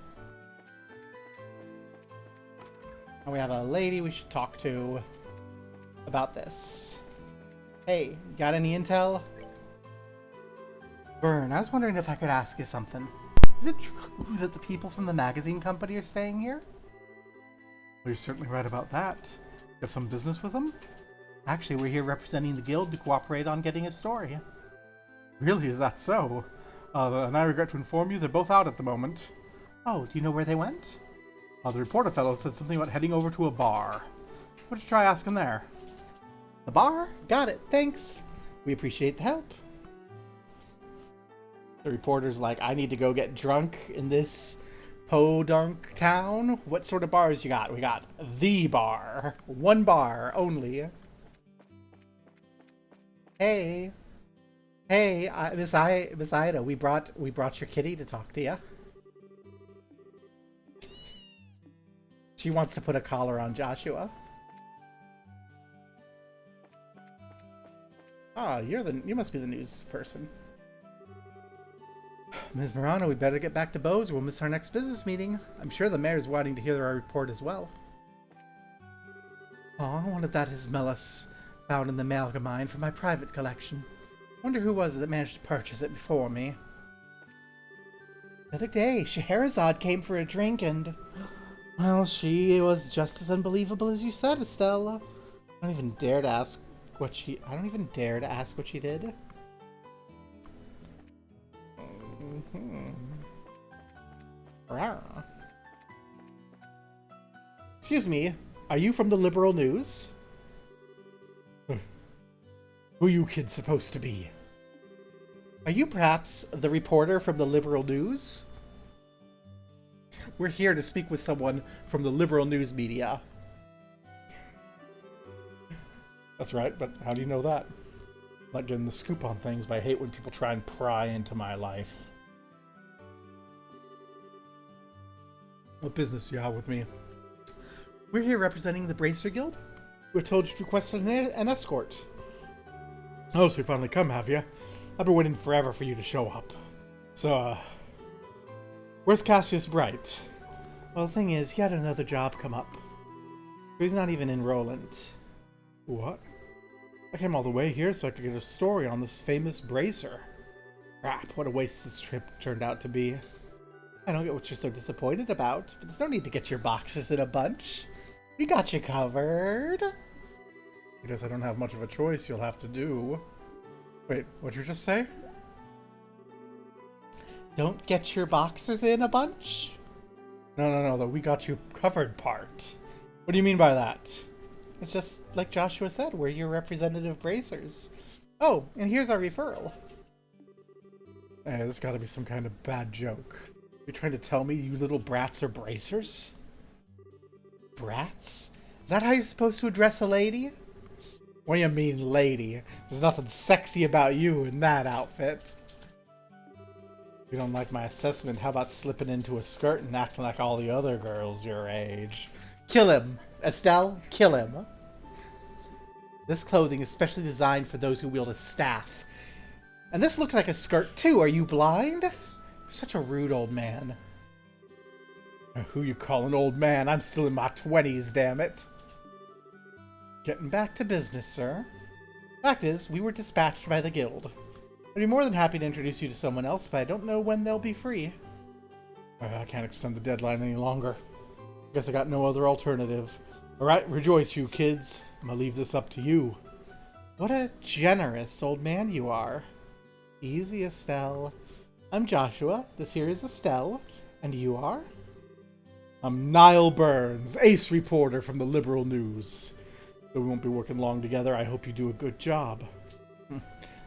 And we have a lady we should talk to about this. Hey, got any intel? Vern, I was wondering if I could ask you something. Is it true that the people from the magazine company are staying here? Well, you're certainly right about that. You have some business with them? Actually, we're here representing the guild to cooperate on getting a story. Really? Is that so? And I regret to inform you they're both out at the moment. Oh, do you know where they went? The reporter fellow said something about heading over to a bar. Why don't you try asking there? The bar? Got it. Thanks. We appreciate the help. The reporter's like, I need to go get drunk in this podunk town. What sort of bars you got? We got the bar. One bar only. Hey. Hey, Miss Ida, we brought your kitty to talk to you. She wants to put a collar on Joshua. Ah, you must be the news person. Ms. Morano, we better get back to Bose or we'll miss our next business meeting. I'm sure the mayor's wanting to hear our report as well. Aw, I wanted that Ismelis found in the Malgamine for my private collection. Wonder who was it that managed to purchase it before me. The other day, Scheherazade came for a drink and... well, she was just as unbelievable as you said, Estelle. I don't even dare to ask what she did. Excuse me, are you from the Liberl News? Who you kids supposed to be? Are you perhaps the reporter from the Liberl News? We're here to speak with someone from the Liberl News media. That's right, but how do you know that? I'm not getting the scoop on things, but I hate when people try and pry into my life. What business do you have with me? We're here representing the Bracer Guild. We're told you requested an escort. Oh, so you finally come, have you? I've been waiting forever for you to show up. So, where's Cassius Bright? Well, the thing is, he had another job come up. He's not even in Roland. What? I came all the way here so I could get a story on this famous Bracer. Crap, what a waste this trip turned out to be. I don't get what you're so disappointed about, but there's no need to get your boxes in a bunch. We got you covered. I guess I don't have much of a choice. You'll have to do. Wait, what'd you just say? Don't get your boxers in a bunch? No, the we got you covered part. What do you mean by that? It's just like Joshua said, we're your representative bracers. Oh, and here's our referral. Hey, this gotta be some kind of bad joke. You're trying to tell me you little brats are bracers? Brats? Is that how you're supposed to address a lady? What do you mean, lady? There's nothing sexy about you in that outfit. If you don't like my assessment, how about slipping into a skirt and acting like all the other girls your age? Kill him! Estelle, kill him! This clothing is specially designed for those who wield a staff. And this looks like a skirt too. Are you blind? You're such a rude old man. Who you call an old man? I'm still in my 20s, damn it. Getting back to business, sir. Fact is, we were dispatched by the guild. I'd be more than happy to introduce you to someone else, but I don't know when they'll be free. I can't extend the deadline any longer. Guess I got no other alternative. Alright, rejoice, you kids. I'm gonna leave this up to you. What a generous old man you are. Easy, Estelle. I'm Joshua. This here is Estelle. And you are? I'm Niall Burns, ace reporter from the Liberl News. Though we won't be working long together, I hope you do a good job.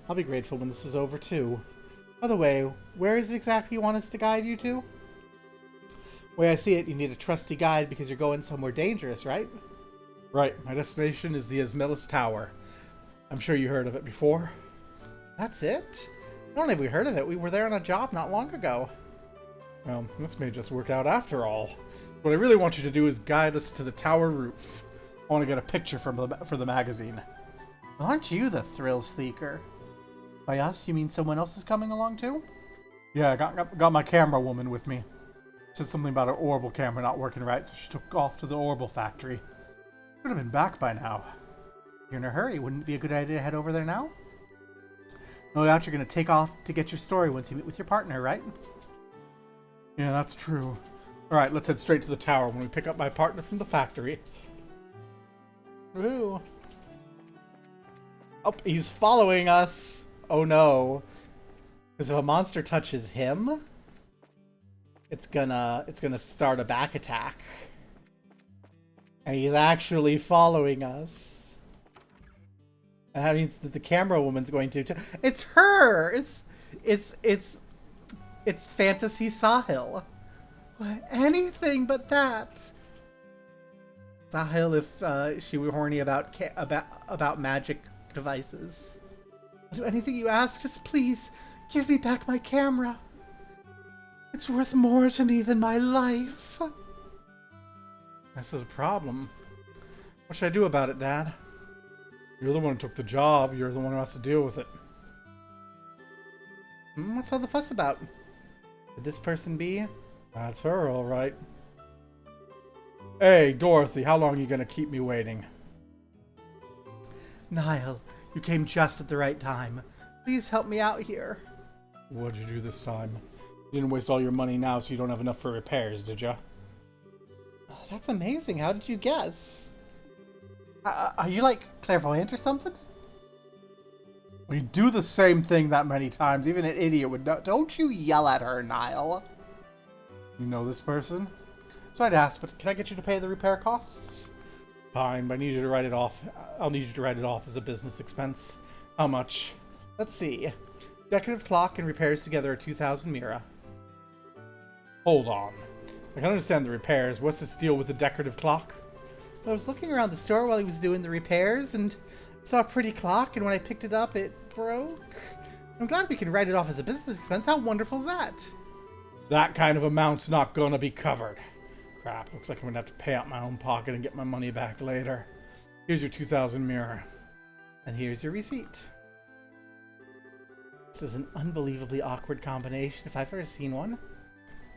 I'll be grateful when this is over, too. By the way, where is it exactly you want us to guide you to? The way I see it, you need a trusty guide because you're going somewhere dangerous, right? Right. My destination is the Esmelis Tower. I'm sure you heard of it before. That's it? Not only have we heard of it, we were there on a job not long ago. Well, this may just work out after all. What I really want you to do is guide us to the tower roof. I want to get a picture for the magazine. Aren't you the thrill seeker? By us, you mean someone else is coming along too? Yeah, I got my camera woman with me. She said something about her orbital camera not working right, so she took off to the orbital factory. Should have been back by now. You're in a hurry. Wouldn't it be a good idea to head over there now? No doubt you're going to take off to get your story once you meet with your partner, right? Yeah, that's true. Alright, let's head straight to the tower when we pick up my partner from the factory. Woohoo! Oh, he's following us! Oh no. Because if a monster touches him, it's gonna start a back attack. And he's actually following us. And that means that the camera woman's going to... It's her! It's Fantasy Sahil. Anything but that. Sahil, if she were horny about magic devices. I'll do anything you ask. Just please give me back my camera. It's worth more to me than my life. This is a problem. What should I do about it, Dad? You're the one who took the job. You're the one who has to deal with it. What's all the fuss about? Could this person be? That's her, all right. Hey, Dorothy, how long are you going to keep me waiting? Niall, you came just at the right time. Please help me out here. What'd you do this time? You didn't waste all your money now, so you don't have enough for repairs, did ya? Oh, that's amazing. How did you guess? Are you, like, clairvoyant or something? When you do the same thing that many times, even an idiot would know. Don't you yell at her, Niall. You know this person? So I'd ask, but can I get you to pay the repair costs? Fine, but I need you to write it off. I'll need you to write it off as a business expense. How much? Let's see. Decorative clock and repairs together are 2,000 Mira. Hold on. I can understand the repairs. What's this deal with the decorative clock? I was looking around the store while he was doing the repairs and saw a pretty clock, and when I picked it up, it broke. I'm glad we can write it off as a business expense. How wonderful is that? That kind of amount's not gonna be covered. Crap, looks like I'm gonna have to pay out my own pocket and get my money back later. Here's your 2,000 Mira. And here's your receipt. This is an unbelievably awkward combination if I've ever seen one.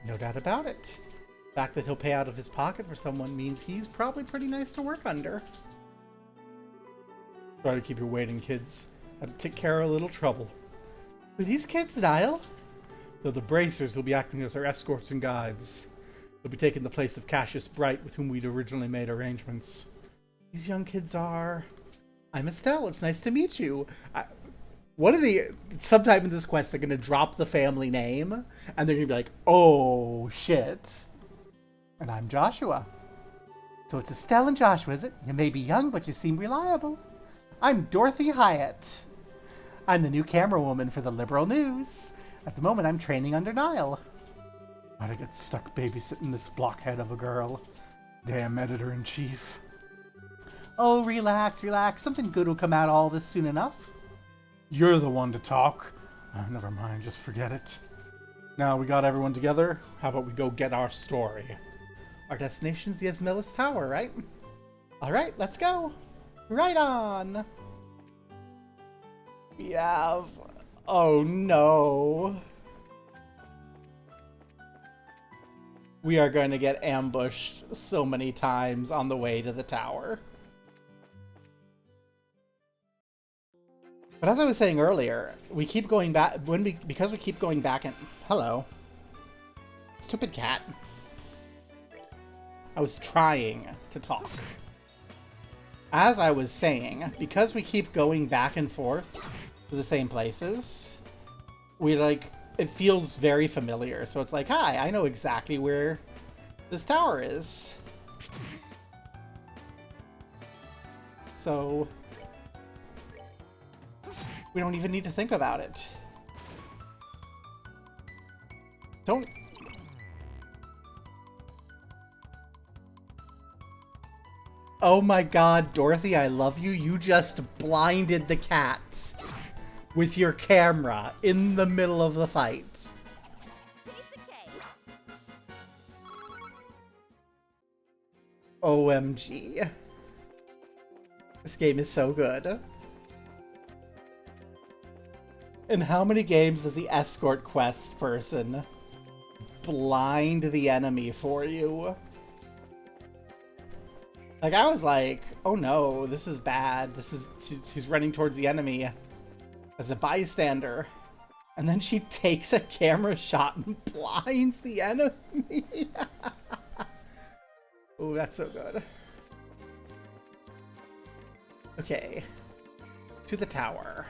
No doubt about it. The fact that he'll pay out of his pocket for someone means he's probably pretty nice to work under. Try to keep you waiting, kids. Had to take care of a little trouble. Were these kids, Niall? though the Bracers will be acting as our escorts and guides. They'll be taking the place of Cassius Bright, with whom we'd originally made arrangements. These young kids are... I'm Estelle, it's nice to meet you. Sometime in this quest, they're going to drop the family name, and they're going to be like, oh, shit. And I'm Joshua. So it's Estelle and Joshua, is it? You may be young, but you seem reliable. I'm Dorothy Hyatt. I'm the new camera woman for the Liberl News. At the moment, I'm training under Niall. Why'd I get stuck babysitting this blockhead of a girl? Damn editor-in-chief. Oh, relax, relax. Something good will come out of all this soon enough. You're the one to talk. Oh, never mind, just forget it. Now we got everyone together. How about we go get our story? Our destination's the Esmelis Tower, right? Alright, let's go. Right on. We have... Oh no. We are going to get ambushed so many times on the way to the tower. But as I was saying earlier, we keep going back because we keep going back and hello. Stupid cat. I was trying to talk. As I was saying, because we keep going back and forth to the same places, it feels very familiar. So it's like, hi, I know exactly where this tower is. So we don't even need to think about it. Don't... Oh my god, Dorothy, I love you. You just blinded the cat with your camera in the middle of the fight. OMG. This game is so good. In how many games does the escort quest person blind the enemy for you? Like, I was like, oh no, this is bad. She's running towards the enemy as a bystander. And then she takes a camera shot and blinds the enemy. Oh, that's so good. Okay. To the tower.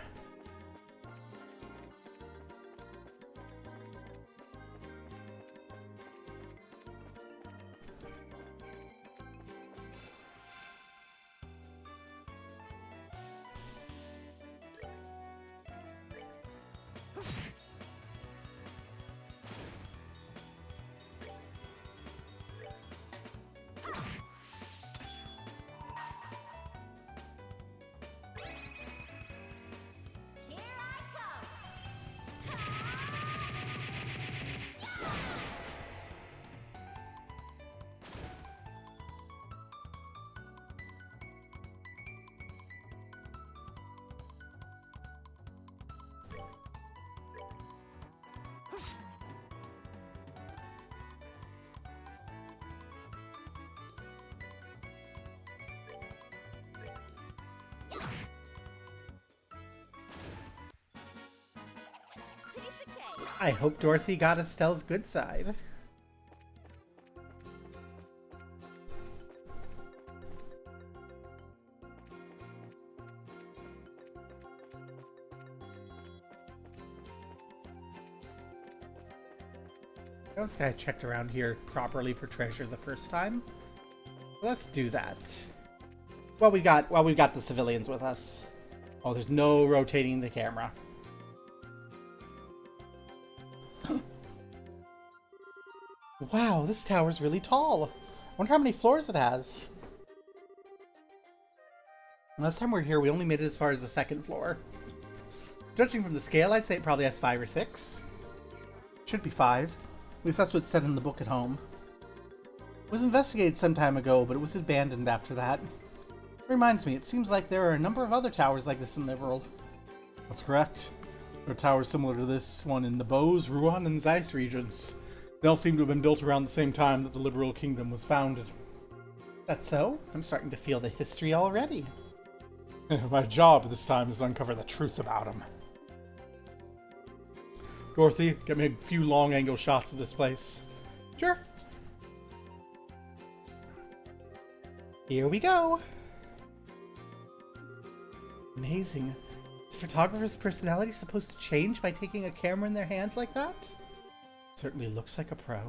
I hope Dorothy got Estelle's good side. I don't think I checked around here properly for treasure the first time. Let's do that. Well, we got the civilians with us. Oh, there's no rotating the camera. Wow, this tower's really tall. I wonder how many floors it has. Last time we were here, we only made it as far as the second floor. Judging from the scale, I'd say it probably has 5 or 6. Should be 5. At least that's what's said in the book at home. It was investigated some time ago, but it was abandoned after that. It reminds me, it seems like there are a number of other towers like this in Liberl. That's correct. There are towers similar to this one in the Bose, Ruan, and Zeiss regions. They all seem to have been built around the same time that the Liberl Kingdom was founded. That's so? I'm starting to feel the history already. My job this time is to uncover the truth about them. Dorothy, get me a few long angle shots of this place. Sure. Here we go. Amazing. Is a photographer's personality supposed to change by taking a camera in their hands like that? Certainly looks like a pro.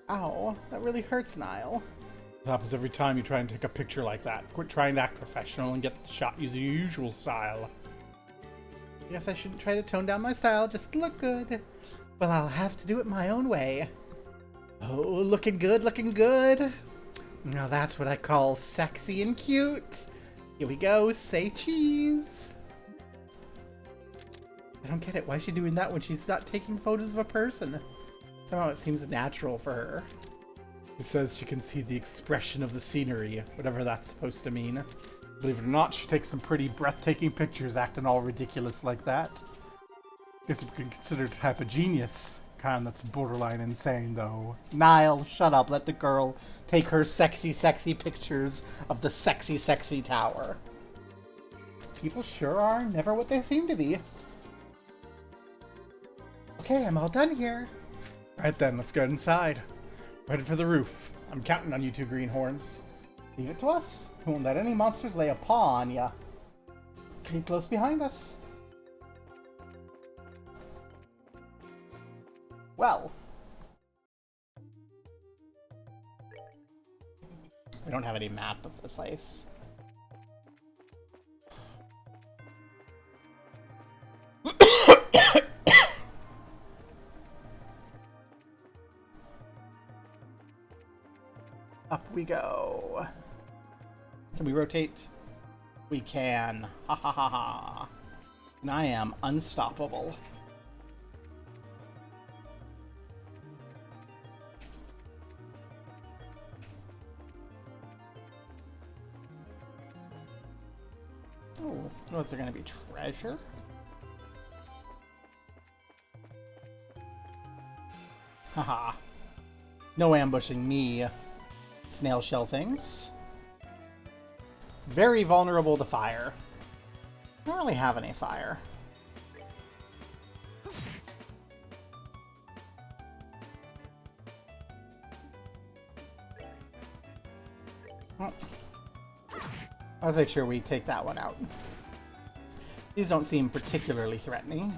Ow, that really hurts, Niall. It happens every time you try and take a picture like that. Quit trying to act professional and get the shot using your usual style. I guess I shouldn't try to tone down my style just to look good. Well, I'll have to do it my own way. Oh, looking good, looking good. Now that's what I call sexy and cute. Here we go, say cheese. I don't get it. Why is she doing that when she's not taking photos of a person? Somehow it seems natural for her. She says she can see the expression of the scenery, whatever that's supposed to mean. Believe it or not, she takes some pretty breathtaking pictures acting all ridiculous like that. Guess we can consider it a type of genius. Kind that's borderline insane, though. Niall, shut up. Let the girl take her sexy, sexy pictures of the sexy, sexy tower. People sure are never what they seem to be. Okay, I'm all done here. Right then, let's go inside. Headed for the roof. I'm counting on you two greenhorns. Leave it to us. We won't let any monsters lay a paw on ya. Keep close behind us. Well. I don't have any map of this place. Up we go. Can we rotate? We can. Ha ha ha ha. And I am unstoppable. Oh, was there going to be treasure? Haha. No ambushing me. Snail shell things. Very vulnerable to fire. I don't really have any fire. Well, let's make sure we take that one out. These don't seem particularly threatening.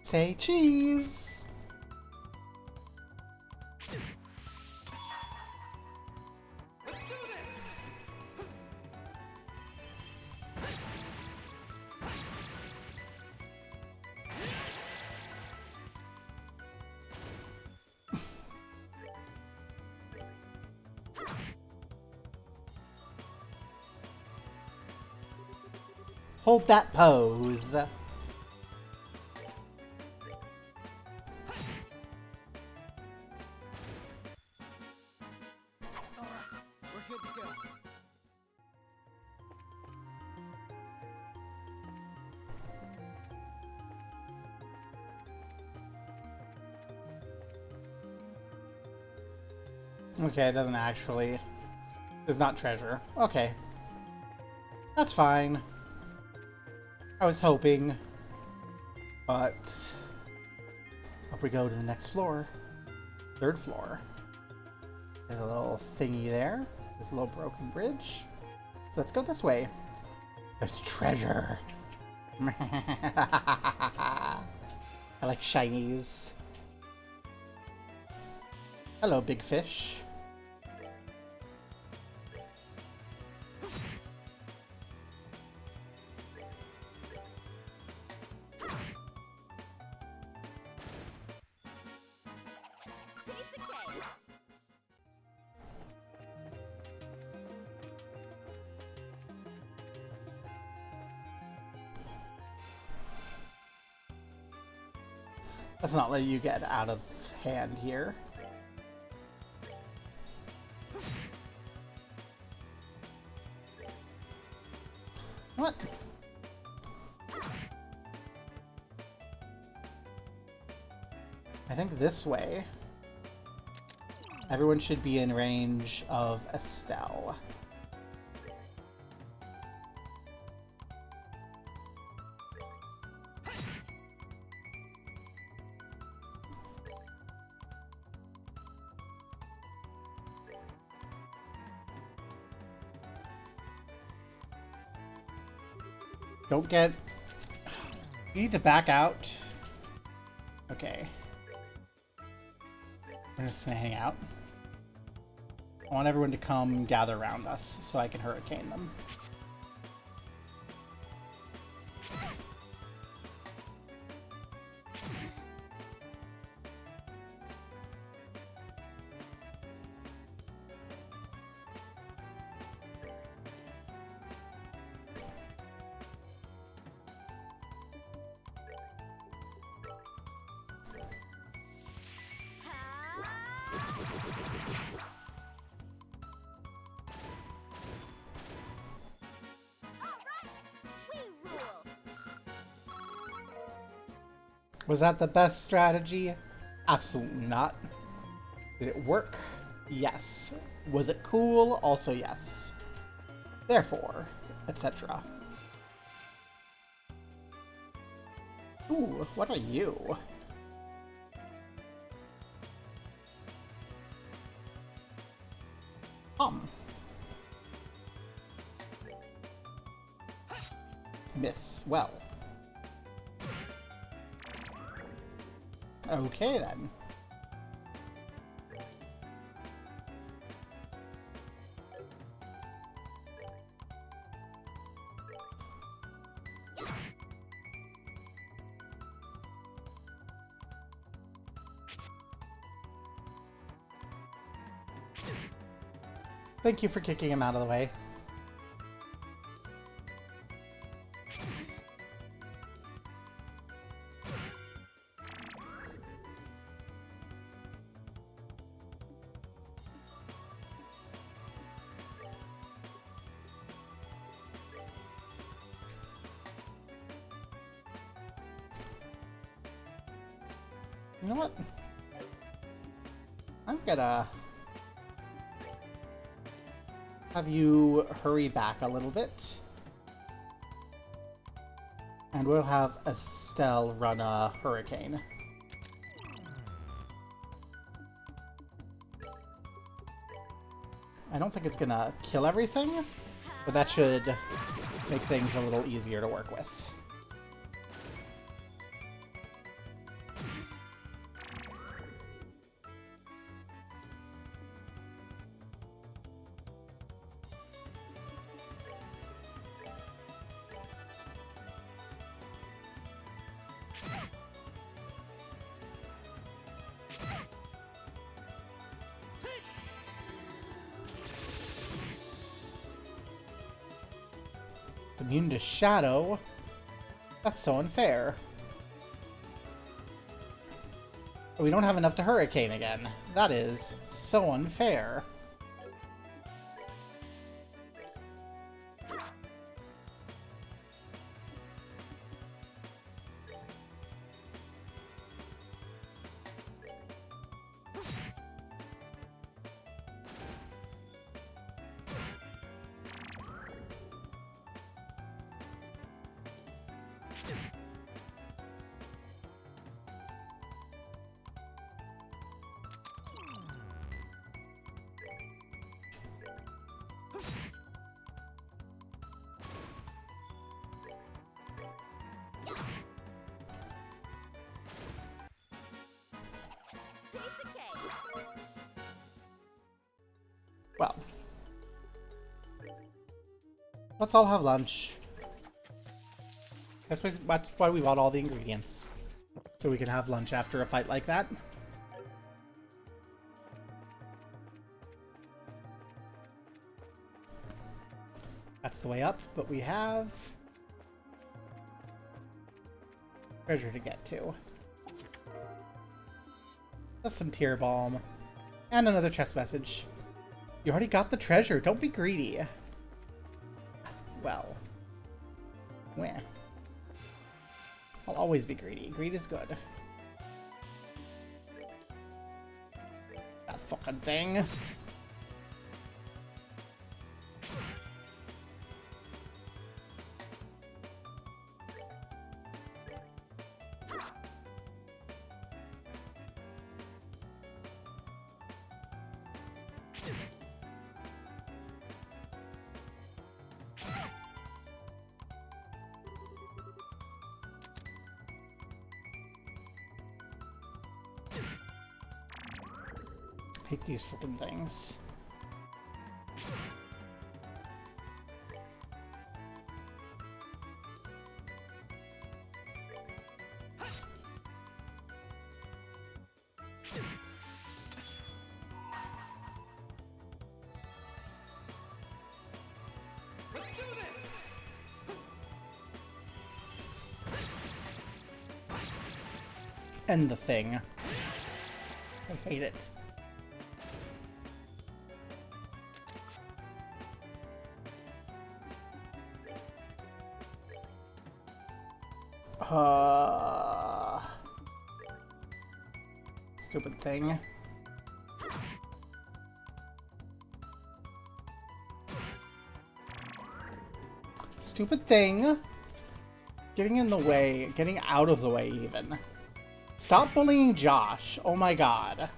Say cheese! Hold that pose. Alright, we're good to go. Okay, it doesn't actually... There's not treasure. Okay. That's fine. I was hoping. But... Up we go to the next floor. Third floor. There's a little thingy there. There's a little broken bridge. So let's go this way. There's treasure. I like shinies. Hello, big fish. Piece of cake. Let's not let you get out of hand here. What? think this way, everyone should be in range of Estelle. Don't get... You need to back out. Okay. We're just gonna hang out. I want everyone to come gather around us so I can hurricane them. Was that the best strategy? Absolutely not. Did it work? Yes. Was it cool? Also yes. Therefore, etc. Ooh, what are you? Miss. Well. Okay, then. Thank you for kicking him out of the way. You know what? I'm gonna have you hurry back a little bit. And we'll have Estelle run a hurricane. I don't think it's gonna kill everything, but that should make things a little easier to work with. Immune to Shadow? That's so unfair. We don't have enough to Hurricane again. That is so unfair. Well, let's all have lunch. That's why we bought all the ingredients. So we can have lunch after a fight like that. That's the way up, but we have treasure to get to. That's some tear balm. And another chest message. You already got the treasure. Don't be greedy. Well. Meh. I'll always be greedy. Greed is good. fucking thing. Hate these fucking things. Let's do this! End the thing. I hate it. Stupid thing. Stupid thing. Getting in the way. Getting out of the way, even. Stop bullying Josh. Oh my god.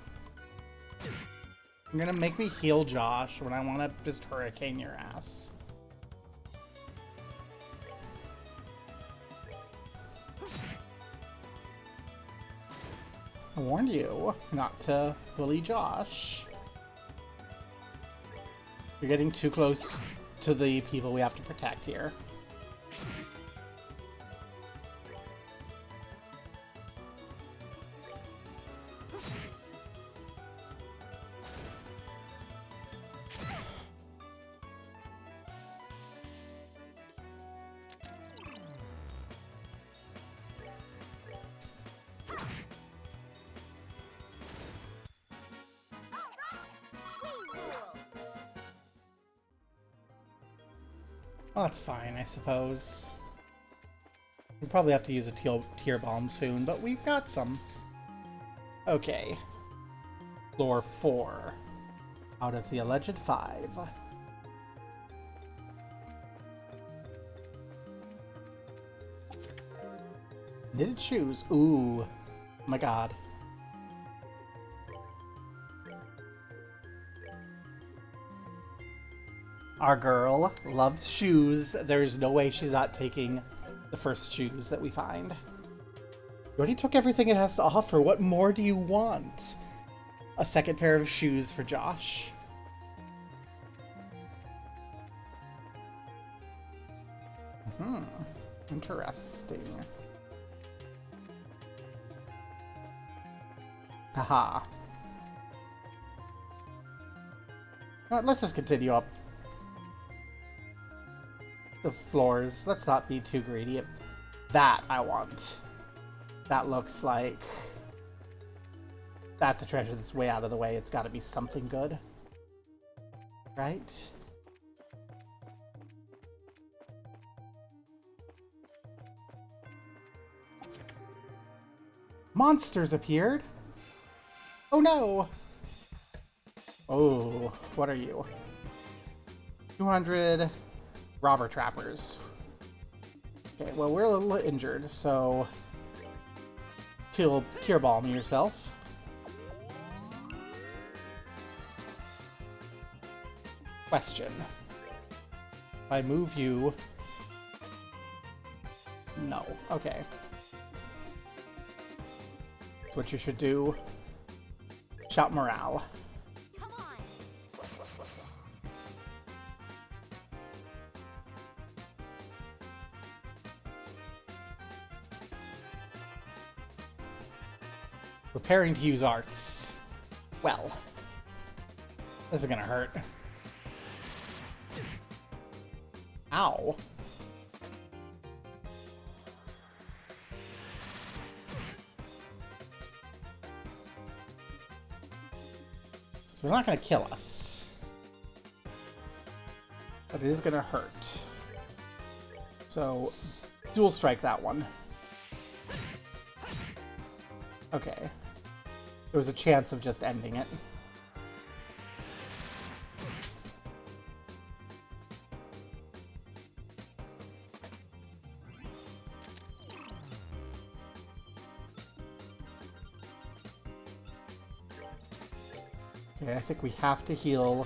You're gonna make me heal Josh when I want to just hurricane your ass. I warned you not to bully Josh. You're getting too close to the people we have to protect here. Well, that's fine, I suppose. We'll probably have to use a tier bomb soon, but we've got some. Okay. Floor 4 out of the alleged 5. Knitted shoes. Ooh. Oh my god. Our girl loves shoes. There's no way she's not taking the first shoes that we find. You already took everything it has to offer. What more do you want? A second pair of shoes for Josh. Interesting. Haha. Let's just continue up the floors. Let's not be too greedy. That I want. That looks like... That's a treasure that's way out of the way. It's got to be something good. Right? Monsters appeared! Oh no! Oh, what are you? 200 robber trappers. Okay, well, we're a little injured, so... Tear balm yourself. Question. If I move you... No. Okay. That's what you should do. Shout morale. Come on. Preparing to use arts. Well. This is gonna hurt. Ow. So it's not gonna kill us. But it is gonna hurt. So, dual strike that one. Okay. There was a chance of just ending it. Okay, I think we have to heal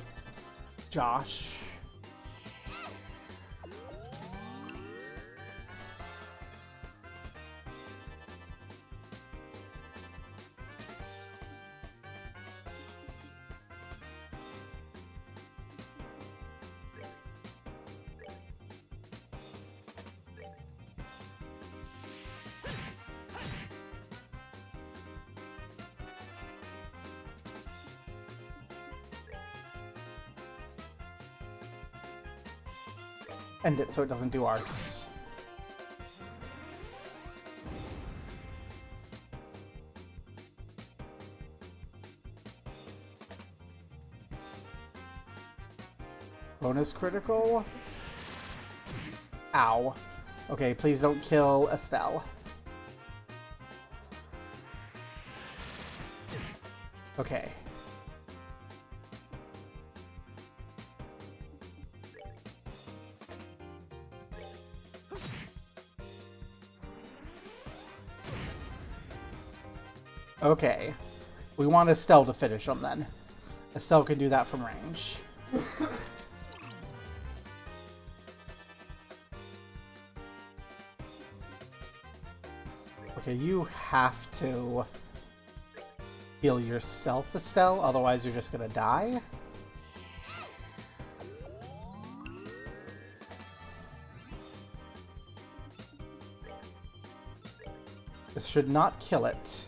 Josh. End it so it doesn't do arts. Bonus critical. Ow. Okay, please don't kill Estelle. Okay. Okay. We want Estelle to finish him then. Estelle can do that from range. Okay, you have to heal yourself, Estelle, otherwise you're just gonna die. This should not kill it.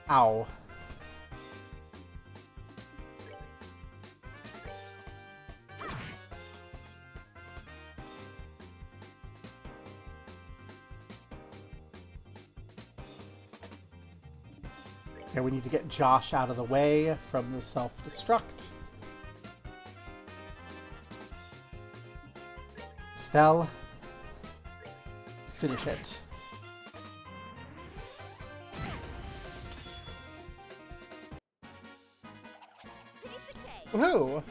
Ow. Okay, we need to get Josh out of the way from the self-destruct. Estelle, finish it. Piece of cake. Woohoo!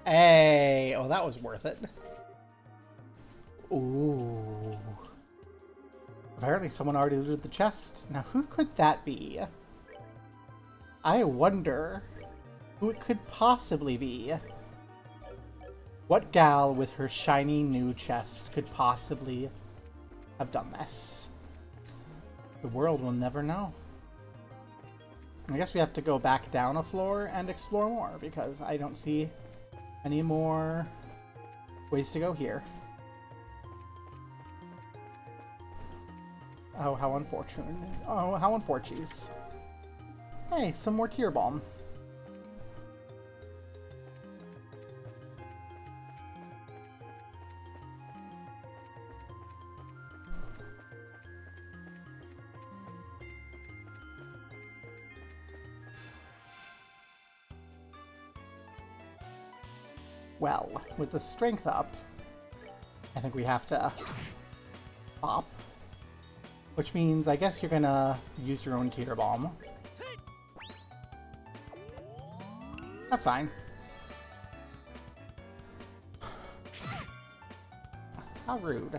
Hey! Oh, that was worth it. Ooh. Apparently someone already looted the chest. Now, who could that be? I wonder who it could possibly be. What gal with her shiny new chest could possibly have done this? The world will never know. I guess we have to go back down a floor and explore more, because I don't see any more ways to go here. Oh, how unfortunate. Oh, how unfortunate. Hey, some more tear balm. Well, with the strength up, I think we have to pop. Which means, I guess you're gonna use your own tear balm. That's fine. How rude.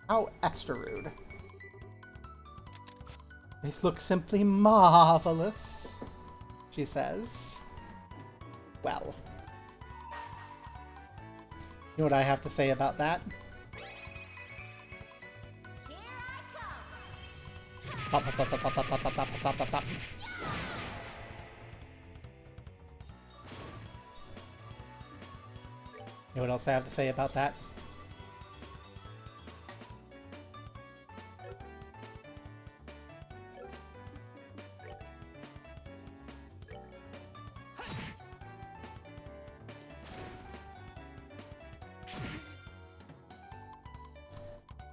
How extra rude. These look simply marvelous, she says. Well. You know what I have to say about that? Here I come. Pop, pop, pop, pop, pop, pop, pop, pop, pop, pop, pop. You know what else I have to say about that?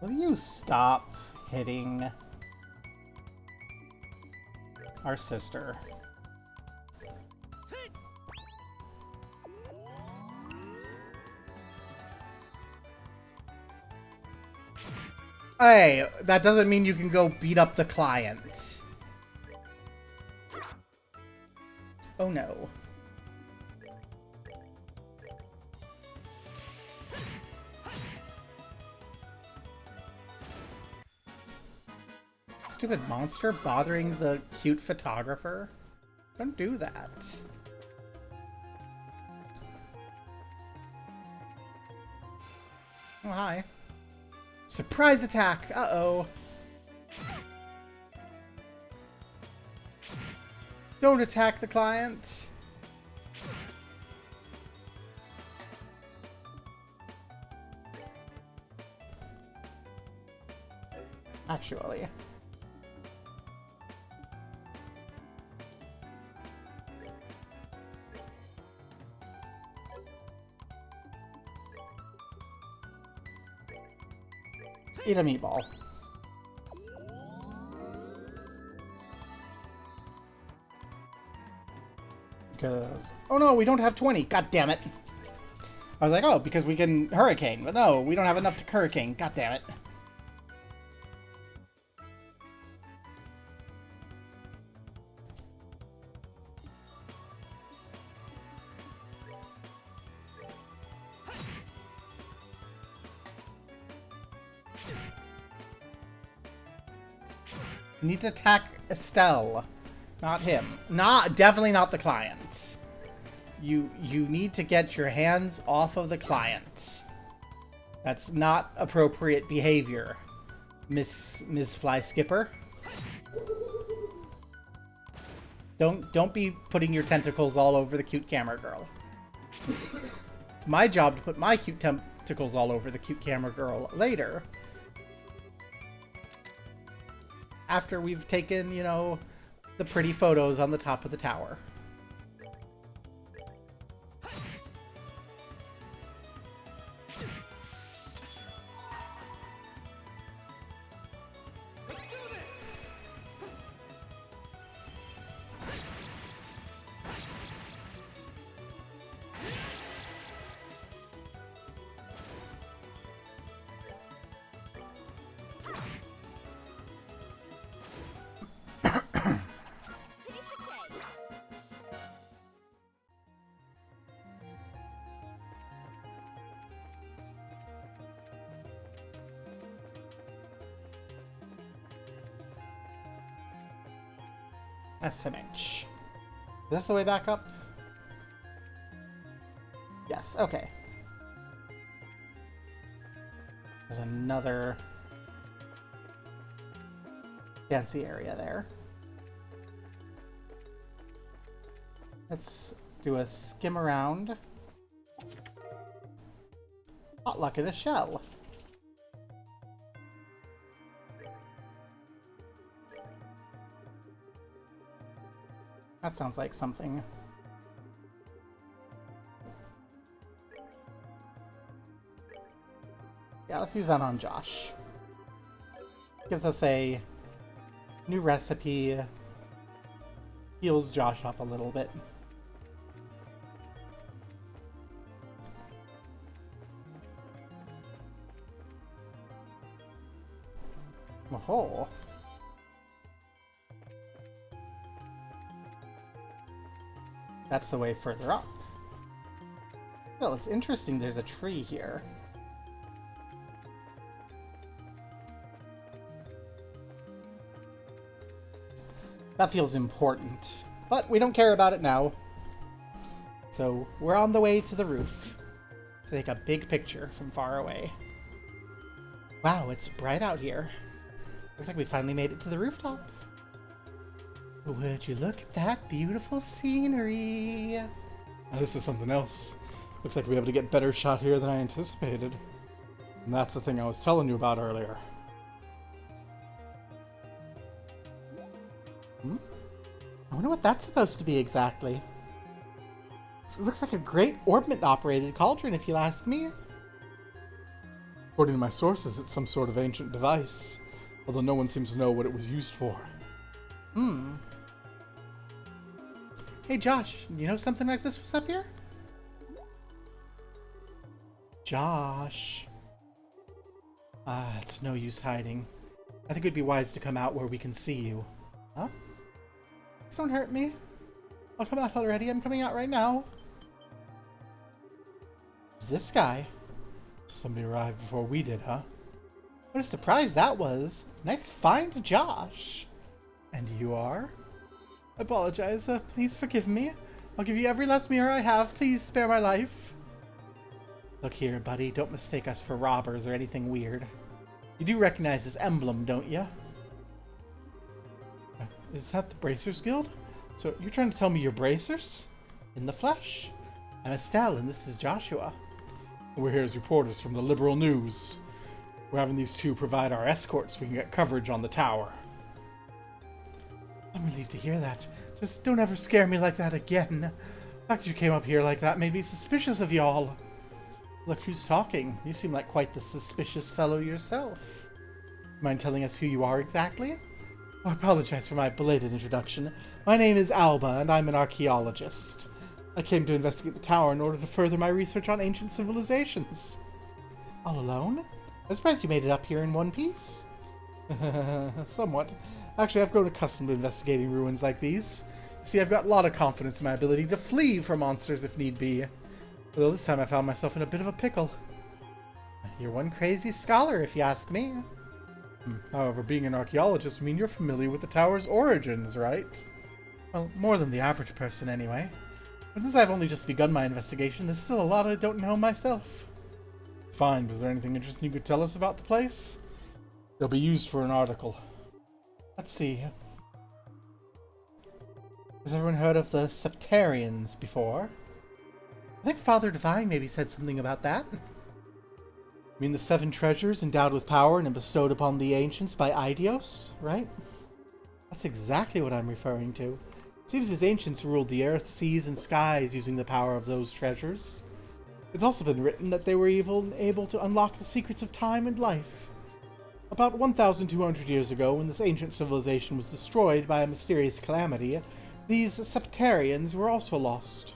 Will you stop hitting our sister? Hey, that doesn't mean you can go beat up the client. Oh no. Stupid monster bothering the cute photographer. Don't do that. Oh, hi. Surprise attack! Uh-oh. Don't attack the client. Actually. Eat a meatball. Because... oh no, we don't have 20. God damn it. I was like, oh, because we can hurricane. But no, we don't have enough to hurricane. God damn it. You need to attack Estelle, not him. Definitely not the client. You need to get your hands off of the client. That's not appropriate behavior, Miss Fly Skipper. Don't be putting your tentacles all over the cute camera girl. It's my job to put my cute tentacles all over the cute camera girl later. After we've taken, you know, the pretty photos on the top of the tower. SMH. Is this the way back up? Yes, okay. There's another fancy area there. Let's do a skim around. Potluck in a shell. That sounds like something. Yeah, let's use that on Josh. Gives us a new recipe. Heals Josh up a little bit. Oh. That's the way further up. Well, it's interesting there's a tree here. That feels important, but we don't care about it now. So we're on the way to the roof to take a big picture from far away. Wow, it's bright out here. Looks like we finally made it to the rooftop. Would you look at that beautiful scenery? Now, this is something else. Looks like we're able to get better shot here than I anticipated. And that's the thing I was telling you about earlier. I wonder what that's supposed to be exactly. It looks like a great Orbment-operated cauldron, if you'll ask me. According to my sources, it's some sort of ancient device, although no one seems to know what it was used for. Hey Josh, you know something like this was up here? Josh. It's no use hiding. I think it'd be wise to come out where we can see you. Huh? Please don't hurt me. I'll come out already. I'm coming out right now. Who's this guy? Somebody arrived before we did, huh? What a surprise that was. Nice find, Josh. And you are? I apologize. Please forgive me. I'll give you every last mirror I have. Please spare my life. Look here, buddy. Don't mistake us for robbers or anything weird. You do recognize this emblem, don't you? Is that the Bracers Guild? So you're trying to tell me you're Bracers? In the flesh. I'm Estelle, and this is Joshua. We're here as reporters from the Liberl News. We're having these two provide our escort so we can get coverage on the tower. I'm relieved to hear that. Just don't ever scare me like that again. The fact that you came up here like that made me suspicious of y'all. Look who's talking. You seem like quite the suspicious fellow yourself. Mind telling us who you are exactly? Oh, I apologize for my belated introduction. My name is Alba, and I'm an archaeologist. I came to investigate the tower in order to further my research on ancient civilizations. All alone? I'm surprised you made it up here in one piece. Somewhat. Actually, I've grown accustomed to investigating ruins like these. You see, I've got a lot of confidence in my ability to flee from monsters if need be. Although this time I found myself in a bit of a pickle. You're one crazy scholar, if you ask me. However, being an archaeologist would mean you're familiar with the tower's origins, right? Well, more than the average person, anyway. But since I've only just begun my investigation, there's still a lot I don't know myself. Fine. Was there anything interesting you could tell us about the place? They'll be used for an article. Let's see. Has everyone heard of the Septarians before? I think Father Divine maybe said something about that. I mean the 7 treasures endowed with power and bestowed upon the ancients by Aidios, right? That's exactly what I'm referring to. It seems his ancients ruled the earth, seas, and skies using the power of those treasures. It's also been written that they were even able to unlock the secrets of time and life. About 1,200 years ago, when this ancient civilization was destroyed by a mysterious calamity, these Septarians were also lost.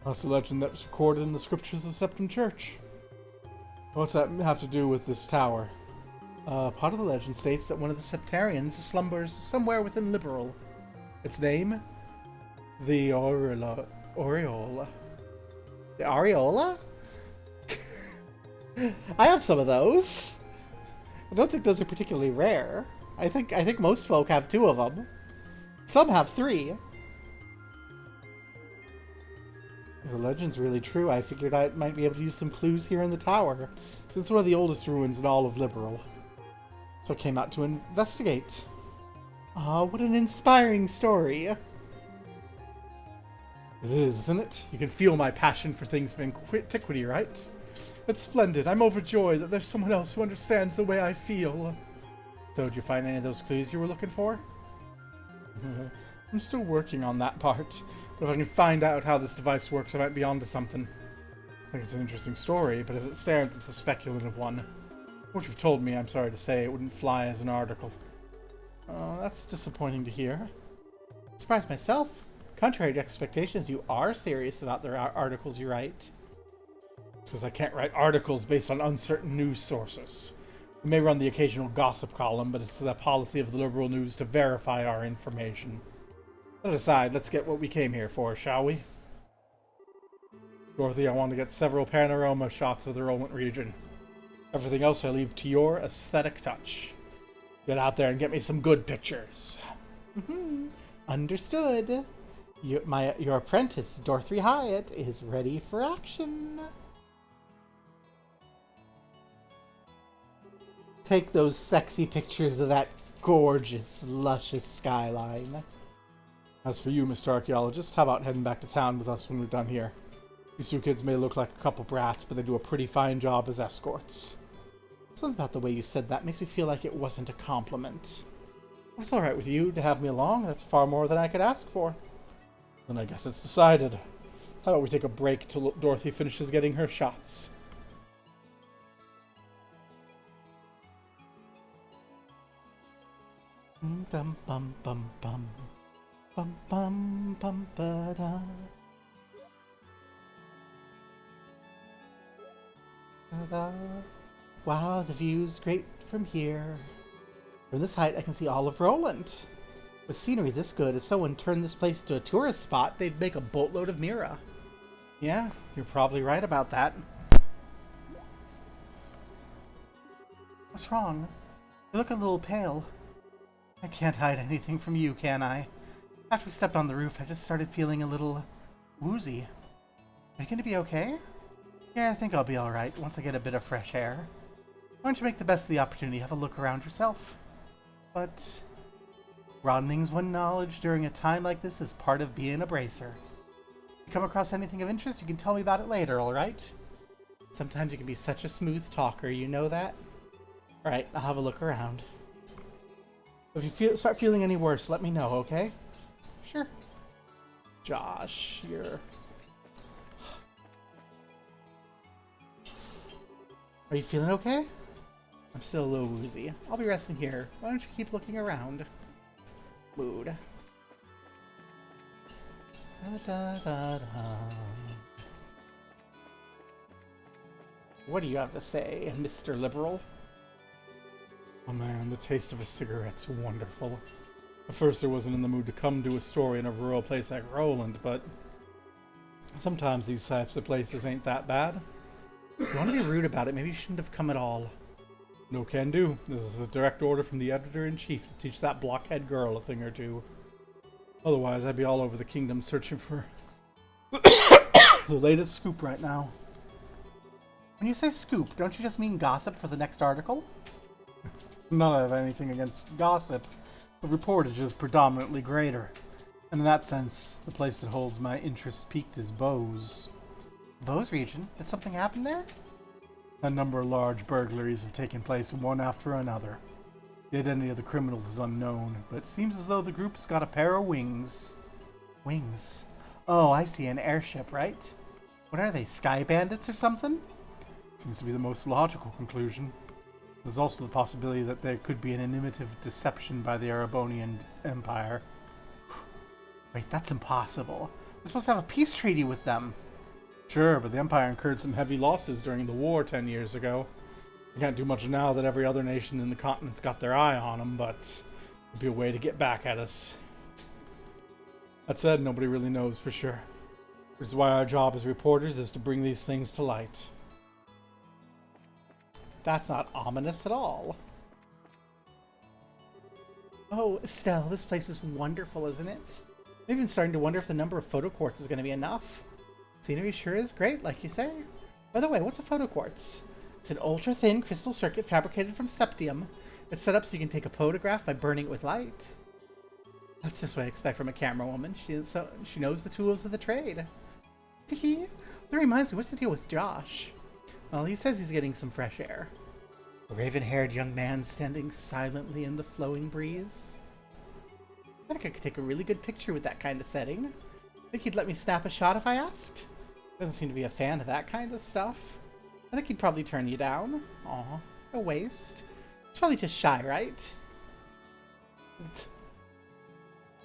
That's a legend that was recorded in the scriptures of the Septim Church. What's that have to do with this tower? Part of the legend states that one of the Septarians slumbers somewhere within Liberl. Its name? The Aureola. The Areola? I have some of those. I don't think those are particularly rare. I think most folk have 2 of them. Some have 3. If the legend's really true, I figured I might be able to use some clues here in the tower, since it's one of the oldest ruins in all of Liberl. So I came out to investigate. Ah, what an inspiring story. It is, isn't it? You can feel my passion for things of antiquity, right? It's splendid. I'm overjoyed that there's someone else who understands the way I feel. So, did you find any of those clues you were looking for? I'm still working on that part. But if I can find out how this device works, I might be onto something. I think it's an interesting story, but as it stands, it's a speculative one. What you've told me, I'm sorry to say, it wouldn't fly as an article. Oh, that's disappointing to hear. Surprised myself. Contrary to expectations, you are serious about the articles you write. It's because I can't write articles based on uncertain news sources. We may run the occasional gossip column, but it's the policy of the Liberl News to verify our information. That aside, let's get what we came here for, shall we? Dorothy, I want to get several panorama shots of the Rolent region. Everything else I leave to your aesthetic touch. Get out there and get me some good pictures. Understood. Your apprentice, Dorothy Hyatt, is ready for action. Take those sexy pictures of that gorgeous, luscious skyline. As for you, Mr. Archaeologist, how about heading back to town with us when we're done here? These 2 kids may look like a couple brats, but they do a pretty fine job as escorts. Something about the way you said that makes me feel like it wasn't a compliment. If it's alright with you to have me along, that's far more than I could ask for. Then I guess it's decided. How about we take a break till Dorothy finishes getting her shots? Bum bum bum bum. Bum bum bum ba da. Wow, the view's great from here. From this height, I can see all of Roland. With scenery this good, if someone turned this place to a tourist spot, they'd make a boatload of Mira. Yeah, you're probably right about that. What's wrong? You look a little pale. I can't hide anything from you, can I? After we stepped on the roof, I just started feeling a little woozy. Are you going to be okay? Yeah, I think I'll be alright once I get a bit of fresh air. Why don't you make the best of the opportunity, have a look around yourself? But broadening's one knowledge during a time like this is part of being a bracer. If you come across anything of interest, you can tell me about it later, alright? Sometimes you can be such a smooth talker, you know that? Alright, I'll have a look around. If you start feeling any worse, let me know, okay? Sure. Josh, you're... Are you feeling okay? I'm still a little woozy. I'll be resting here. Why don't you keep looking around? Mood. What do you have to say, Mr. Liberl? Oh man, the taste of a cigarette's wonderful. At first I wasn't in the mood to come to a story in a rural place like Roland, but sometimes these types of places ain't that bad. If you want to be rude about it, maybe you shouldn't have come at all. No can do. This is a direct order from the editor-in-chief to teach that blockhead girl a thing or two. Otherwise, I'd be all over the kingdom searching for the latest scoop right now. When you say scoop, don't you just mean gossip for the next article? Not that I have anything against gossip, but reportage is predominantly greater. And in that sense, the place that holds my interest peaked is Bose. Bose region? Did something happen there? A number of large burglaries have taken place one after another. The identity of the criminals is unknown, but it seems as though the group's got a pair of wings. Wings? Oh, I see, an airship, right? What are they, sky bandits or something? Seems to be the most logical conclusion. There's also the possibility that there could be an inimitive deception by the Arabonian Empire. Wait, that's impossible. We're supposed to have a peace treaty with them. Sure, but the Empire incurred some heavy losses during the war 10 years ago. You can't do much now that every other nation in the continent's got their eye on them, but it'd be a way to get back at us. That said, nobody really knows for sure. Which is why our job as reporters is to bring these things to light. That's not ominous at all. Oh, Estelle, this place is wonderful, isn't it? I'm even starting to wonder if the number of photo quartz is going to be enough. Scenery sure is great, like you say. By the way, what's a photoquartz? It's an ultra-thin crystal circuit fabricated from septium. It's set up so you can take a photograph by burning it with light. That's just what I expect from a camera woman. She knows the tools of the trade. Tee-hee. That reminds me, what's the deal with Josh? Well, he says he's getting some fresh air. A raven-haired young man standing silently in the flowing breeze. I think I could take a really good picture with that kind of setting. Think he'd let me snap a shot if I asked? Doesn't seem to be a fan of that kind of stuff. I think he'd probably turn you down. Aw, a waste. He's probably just shy, right?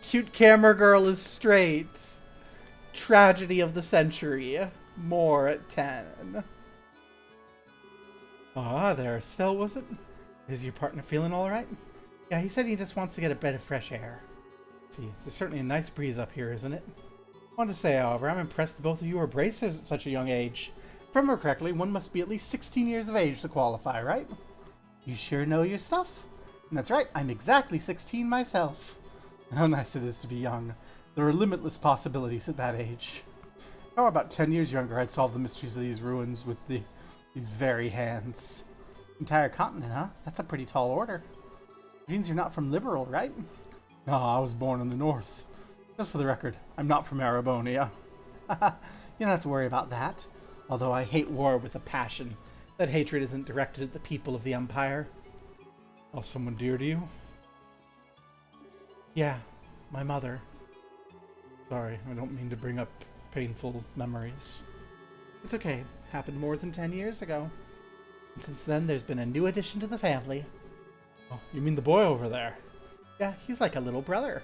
Cute camera girl is straight. Tragedy of the century. More at 10. Ah, there, Estelle, was it? Is your partner feeling alright? Yeah, he said he just wants to get a bit of fresh air. See, there's certainly a nice breeze up here, isn't it? I want to say, however, I'm impressed that both of you are bracers at such a young age. If I remember correctly, one must be at least 16 years of age to qualify, right? You sure know your stuff. And that's right, I'm exactly 16 myself. How nice it is to be young. There are limitless possibilities at that age. If I were about 10 years younger, I'd solve the mysteries of these ruins with these very hands. Entire continent, huh? That's a pretty tall order. It means you're not from Liberl, right? No, I was born in the north. Just for the record, I'm not from Arabonia. You don't have to worry about that. Although I hate war with a passion. That hatred isn't directed at the people of the Empire. Oh, someone dear to you? Yeah, my mother. Sorry, I don't mean to bring up painful memories. It's okay. Happened more than 10 years ago. And since then, there's been a new addition to the family. Oh, you mean the boy over there? Yeah, he's like a little brother.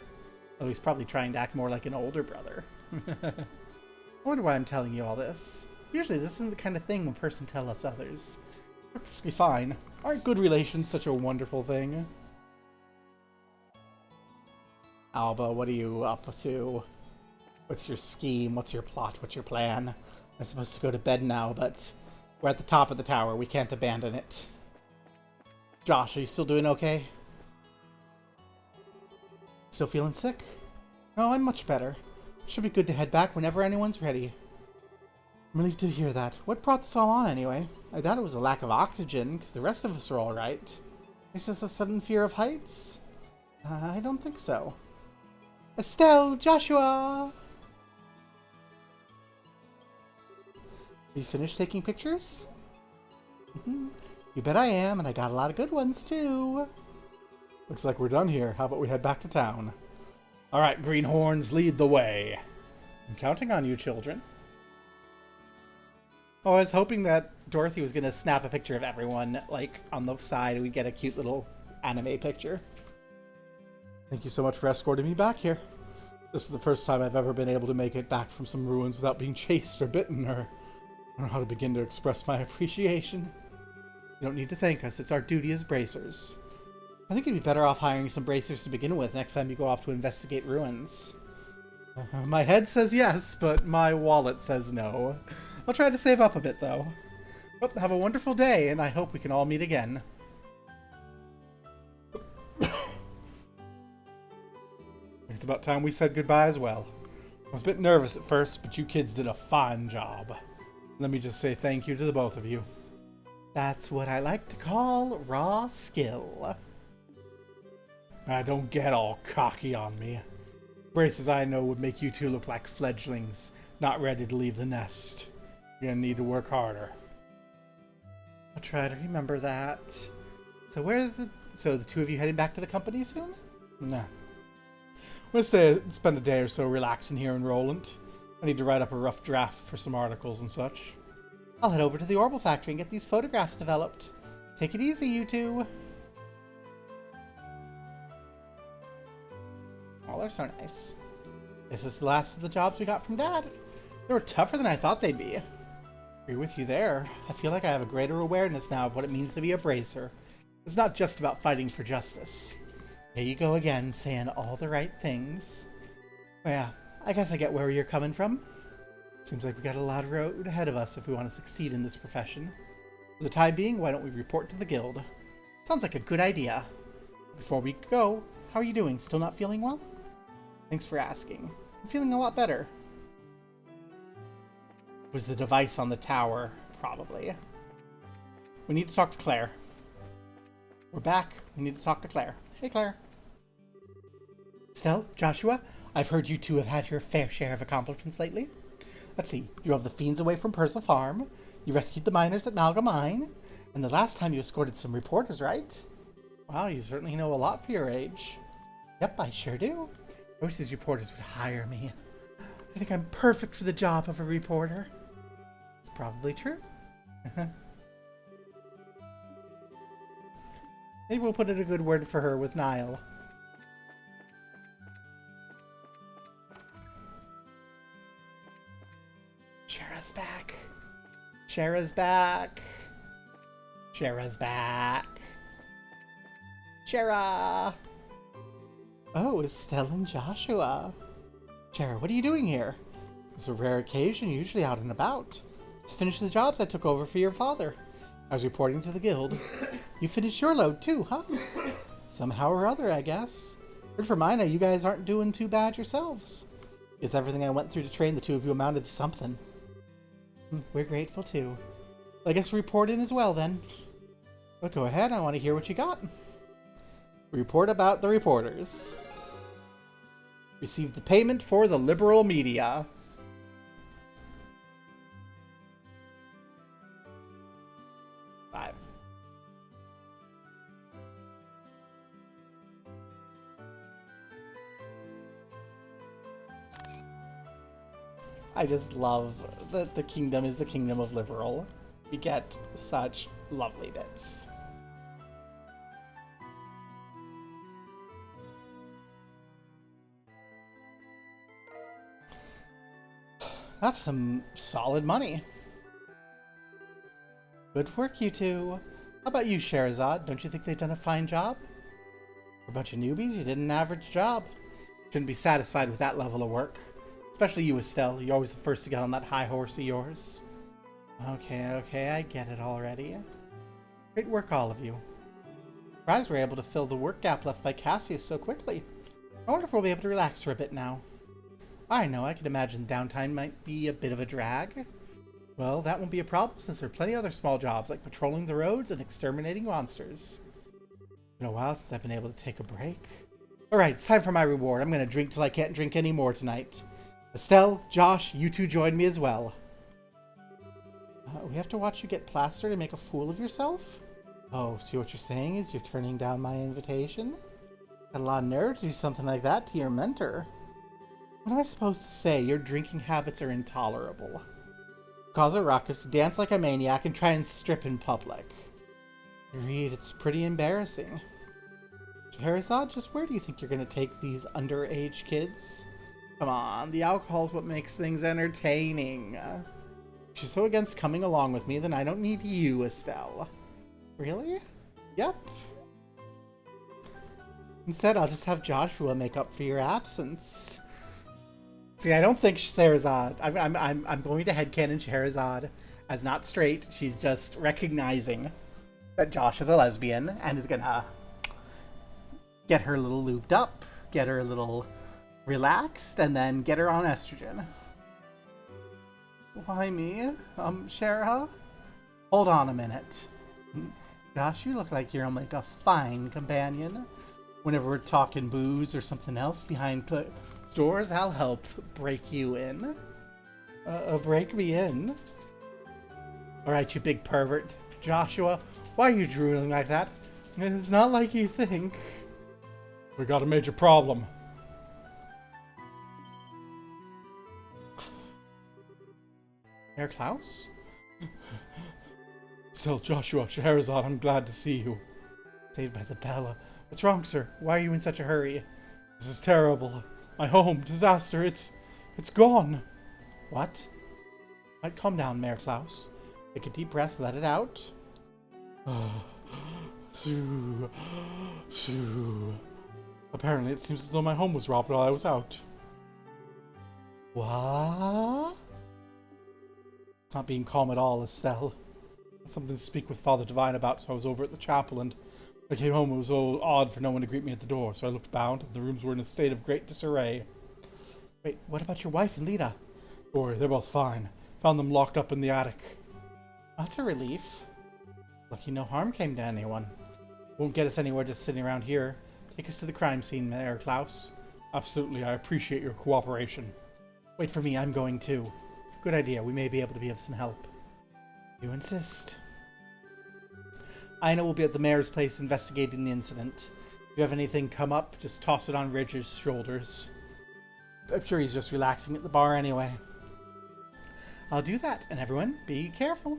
Though he's probably trying to act more like an older brother. I wonder why I'm telling you all this. Usually this isn't the kind of thing a person tells others. Perfectly fine. Aren't good relations such a wonderful thing? Alba, what are you up to? What's your scheme? What's your plot? What's your plan? I'm supposed to go to bed now, but we're at the top of the tower. We can't abandon it. Josh, are you still doing okay? Still feeling sick? No, I'm much better. Should be good to head back whenever anyone's ready. I'm relieved to hear that. What brought this all on, anyway? I doubt it was a lack of oxygen, because the rest of us are all right. It's just a sudden fear of heights? I don't think so. Estelle! Joshua! You finished taking pictures? You bet I am, and I got a lot of good ones, too. Looks like we're done here. How about we head back to town? Alright, greenhorns, lead the way. I'm counting on you, children. Oh, I was hoping that Dorothy was going to snap a picture of everyone, like, on the side, and we'd get a cute little anime picture. Thank you so much for escorting me back here. This is the first time I've ever been able to make it back from some ruins without being chased or bitten, or I don't know how to begin to express my appreciation. You don't need to thank us. It's our duty as bracers. I think you'd be better off hiring some bracers to begin with next time you go off to investigate ruins. My head says yes, but my wallet says no. I'll try to save up a bit, though. Well, have a wonderful day, and I hope we can all meet again. It's about time we said goodbye as well. I was a bit nervous at first, but you kids did a fine job. Let me just say thank you to the both of you. That's what I like to call raw skill. Don't get all cocky on me. Braces I know would make you two look like fledglings, not ready to leave the nest. You're gonna need to work harder. I'll try to remember that. So the two of you heading back to the company soon? Nah. I'm gonna spend a day or so relaxing here in Roland. I need to write up a rough draft for some articles and such. I'll head over to the Orbital Factory and get these photographs developed. Take it easy, you two. Oh, they're so nice. This is the last of the jobs we got from Dad. They were tougher than I thought they'd be. Agree with you there. I feel like I have a greater awareness now of what it means to be a bracer. It's not just about fighting for justice. Here you go again, saying all the right things. Well, yeah, I guess I get where you're coming from. Seems like we got a lot of road ahead of us if we want to succeed in this profession. For the time being, why don't we report to the guild? Sounds like a good idea. Before we go, how are you doing? Still not feeling well? Thanks for asking. I'm feeling a lot better. It was the device on the tower, probably. We need to talk to Claire. We're back. We need to talk to Claire. Hey, Claire. Stell, Joshua, I've heard you two have had your fair share of accomplishments lately. Let's see. You drove the fiends away from Pursa Farm. You rescued the miners at Malga Mine. And the last time you escorted some reporters, right? Wow, you certainly know a lot for your age. Yep, I sure do. I wish these reporters would hire me. I think I'm perfect for the job of a reporter. It's probably true. Maybe we'll put in a good word for her with Niall. Shara's back. Shara's back. Shara's back. Shara! Oh, Estelle and Joshua. Shara, what are you doing here? It's a rare occasion, usually out and about. Just finished the jobs I took over for your father. I was reporting to the guild. You finished your load too, huh? Somehow or other, I guess. Good for Mina, you guys aren't doing too bad yourselves. Guess everything I went through to train the two of you amounted to something. We're grateful too. I guess report in as well then. Well, go ahead, I want to hear what you got. Report about the reporters. Received the payment for the Liberl media. Five. I just love that the kingdom is the kingdom of Liberl. We get such lovely bits. That's some solid money. Good work, you two. How about you, Sherazade? Don't you think they've done a fine job? For a bunch of newbies, you did an average job. Shouldn't be satisfied with that level of work. Especially you, Estelle. You're always the first to get on that high horse of yours. Okay, I get it already. Great work, all of you. Surprised we're able to fill the work gap left by Cassius so quickly. I wonder if we'll be able to relax for a bit now. I know, I could imagine downtime might be a bit of a drag. Well, that won't be a problem since there are plenty of other small jobs like patrolling the roads and exterminating monsters. It's been a while since I've been able to take a break. Alright, it's time for my reward. I'm going to drink till I can't drink anymore tonight. Estelle, Josh, you two join me as well. We have to watch you get plastered and make a fool of yourself? Oh, so what you're saying is you're turning down my invitation? Got a lot of nerve to do something like that to your mentor. What am I supposed to say? Your drinking habits are intolerable. Cause a ruckus, dance like a maniac, and try and strip in public. Reed, it's pretty embarrassing. Scheherazade, just where do you think you're going to take these underage kids? Come on, the alcohol's what makes things entertaining. If you're so against coming along with me, then I don't need you, Estelle. Really? Yep. Instead, I'll just have Joshua make up for your absence. See, I don't think Scheherazade... I'm going to headcanon Scheherazade as not straight. She's just recognizing that Josh is a lesbian and is gonna get her a little lubed up, get her a little relaxed, and then get her on estrogen. Why me? Shara? Hold on a minute. Josh, you look like you're like a fine companion. Whenever we're talking booze or something else behind closed doors, I'll help break you in. Break me in? Alright, you big pervert. Joshua, why are you drooling like that? It's not like you think. We got a major problem. Herr Klaus? Still, Joshua, Scheherazade, I'm glad to see you. Saved by the Bella. What's wrong, sir? Why are you in such a hurry? This is terrible. My home, disaster, it's gone. What? Right, calm down, Mayor Klaus. Take a deep breath, let it out. Shoo. Apparently, it seems as though my home was robbed while I was out. What? It's not being calm at all, Estelle. Something to speak with Father Divine about, so I was over at the chapel, and when I came home, it was so odd for no one to greet me at the door, so I looked bound, and the rooms were in a state of great disarray. Wait, what about your wife and Lita? Don't worry, they're both fine. Found them locked up in the attic. That's a relief. Lucky no harm came to anyone. Won't get us anywhere just sitting around here. Take us to the crime scene, Mayor Klaus. Absolutely, I appreciate your cooperation. Wait for me, I'm going too. Good idea, we may be able to be of some help. You insist. Ina will be at the mayor's place investigating the incident. If you have anything come up, just toss it on Ridge's shoulders. I'm sure he's just relaxing at the bar anyway. I'll do that, and everyone, be careful.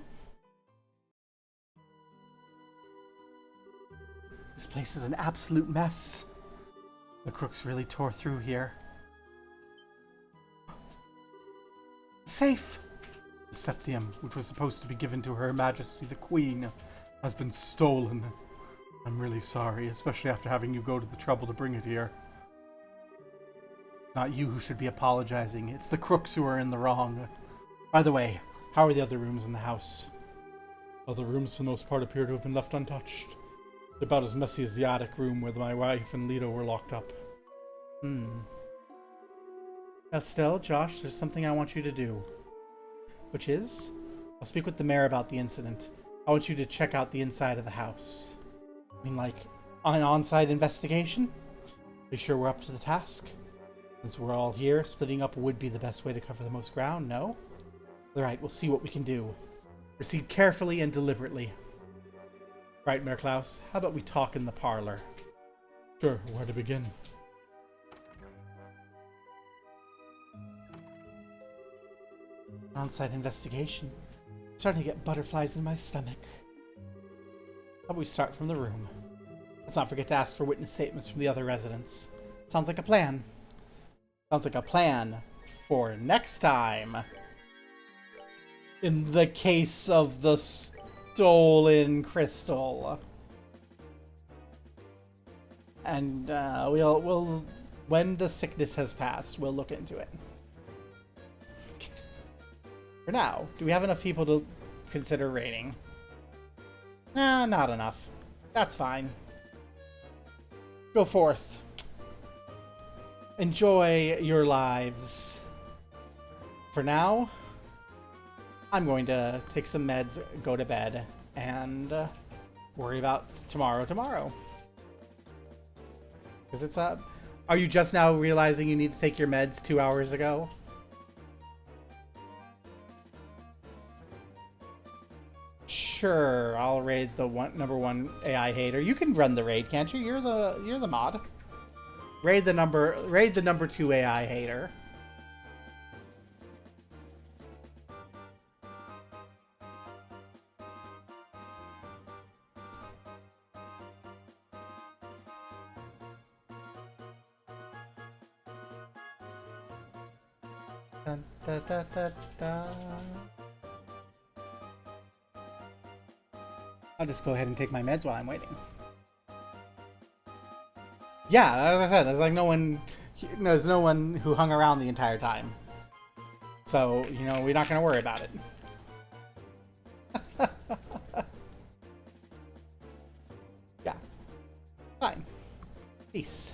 This place is an absolute mess. The crooks really tore through here. Safe! The septium, which was supposed to be given to Her Majesty the Queen, has been stolen. I'm really sorry, especially after having you go to the trouble to bring it here. Not you who should be apologizing. It's the crooks who are in the wrong. By the way, how are the other rooms in the house? Other rooms, for the most part, appear to have been left untouched. They're about as messy as the attic room where my wife and Lita were locked up. Estelle, Josh, there's something I want you to do. Which is, I'll speak with the mayor about the incident. I want you to check out the inside of the house. I mean, like, an on-site investigation? Be sure we're up to the task? Since we're all here, splitting up would be the best way to cover the most ground, no? Alright, we'll see what we can do. Proceed carefully and deliberately. Right, Mayor Klaus, how about we talk in the parlor? Sure, where to begin? On-site investigation. I'm starting to get butterflies in my stomach. How about we start from the room? Let's not forget to ask for witness statements from the other residents. Sounds like a plan. Sounds like a plan for next time. In the case of the stolen crystal. And we'll When the sickness has passed, we'll look into it. For now, do we have enough people to consider raiding? Nah, not enough. That's fine. Go forth. Enjoy your lives. For now, I'm going to take some meds, go to bed, and worry about tomorrow. Because it's up. Are you just now realizing you need to take your meds 2 hours ago? Sure, I'll raid the number one AI hater. You can run the raid, can't you? You're the mod. Raid the number 2 AI hater. Dun, da, da, da, da. I'll just go ahead and take my meds while I'm waiting. Yeah, as I said, there's no one who hung around the entire time. So, you know, we're not going to worry about it. Yeah. Fine. Peace.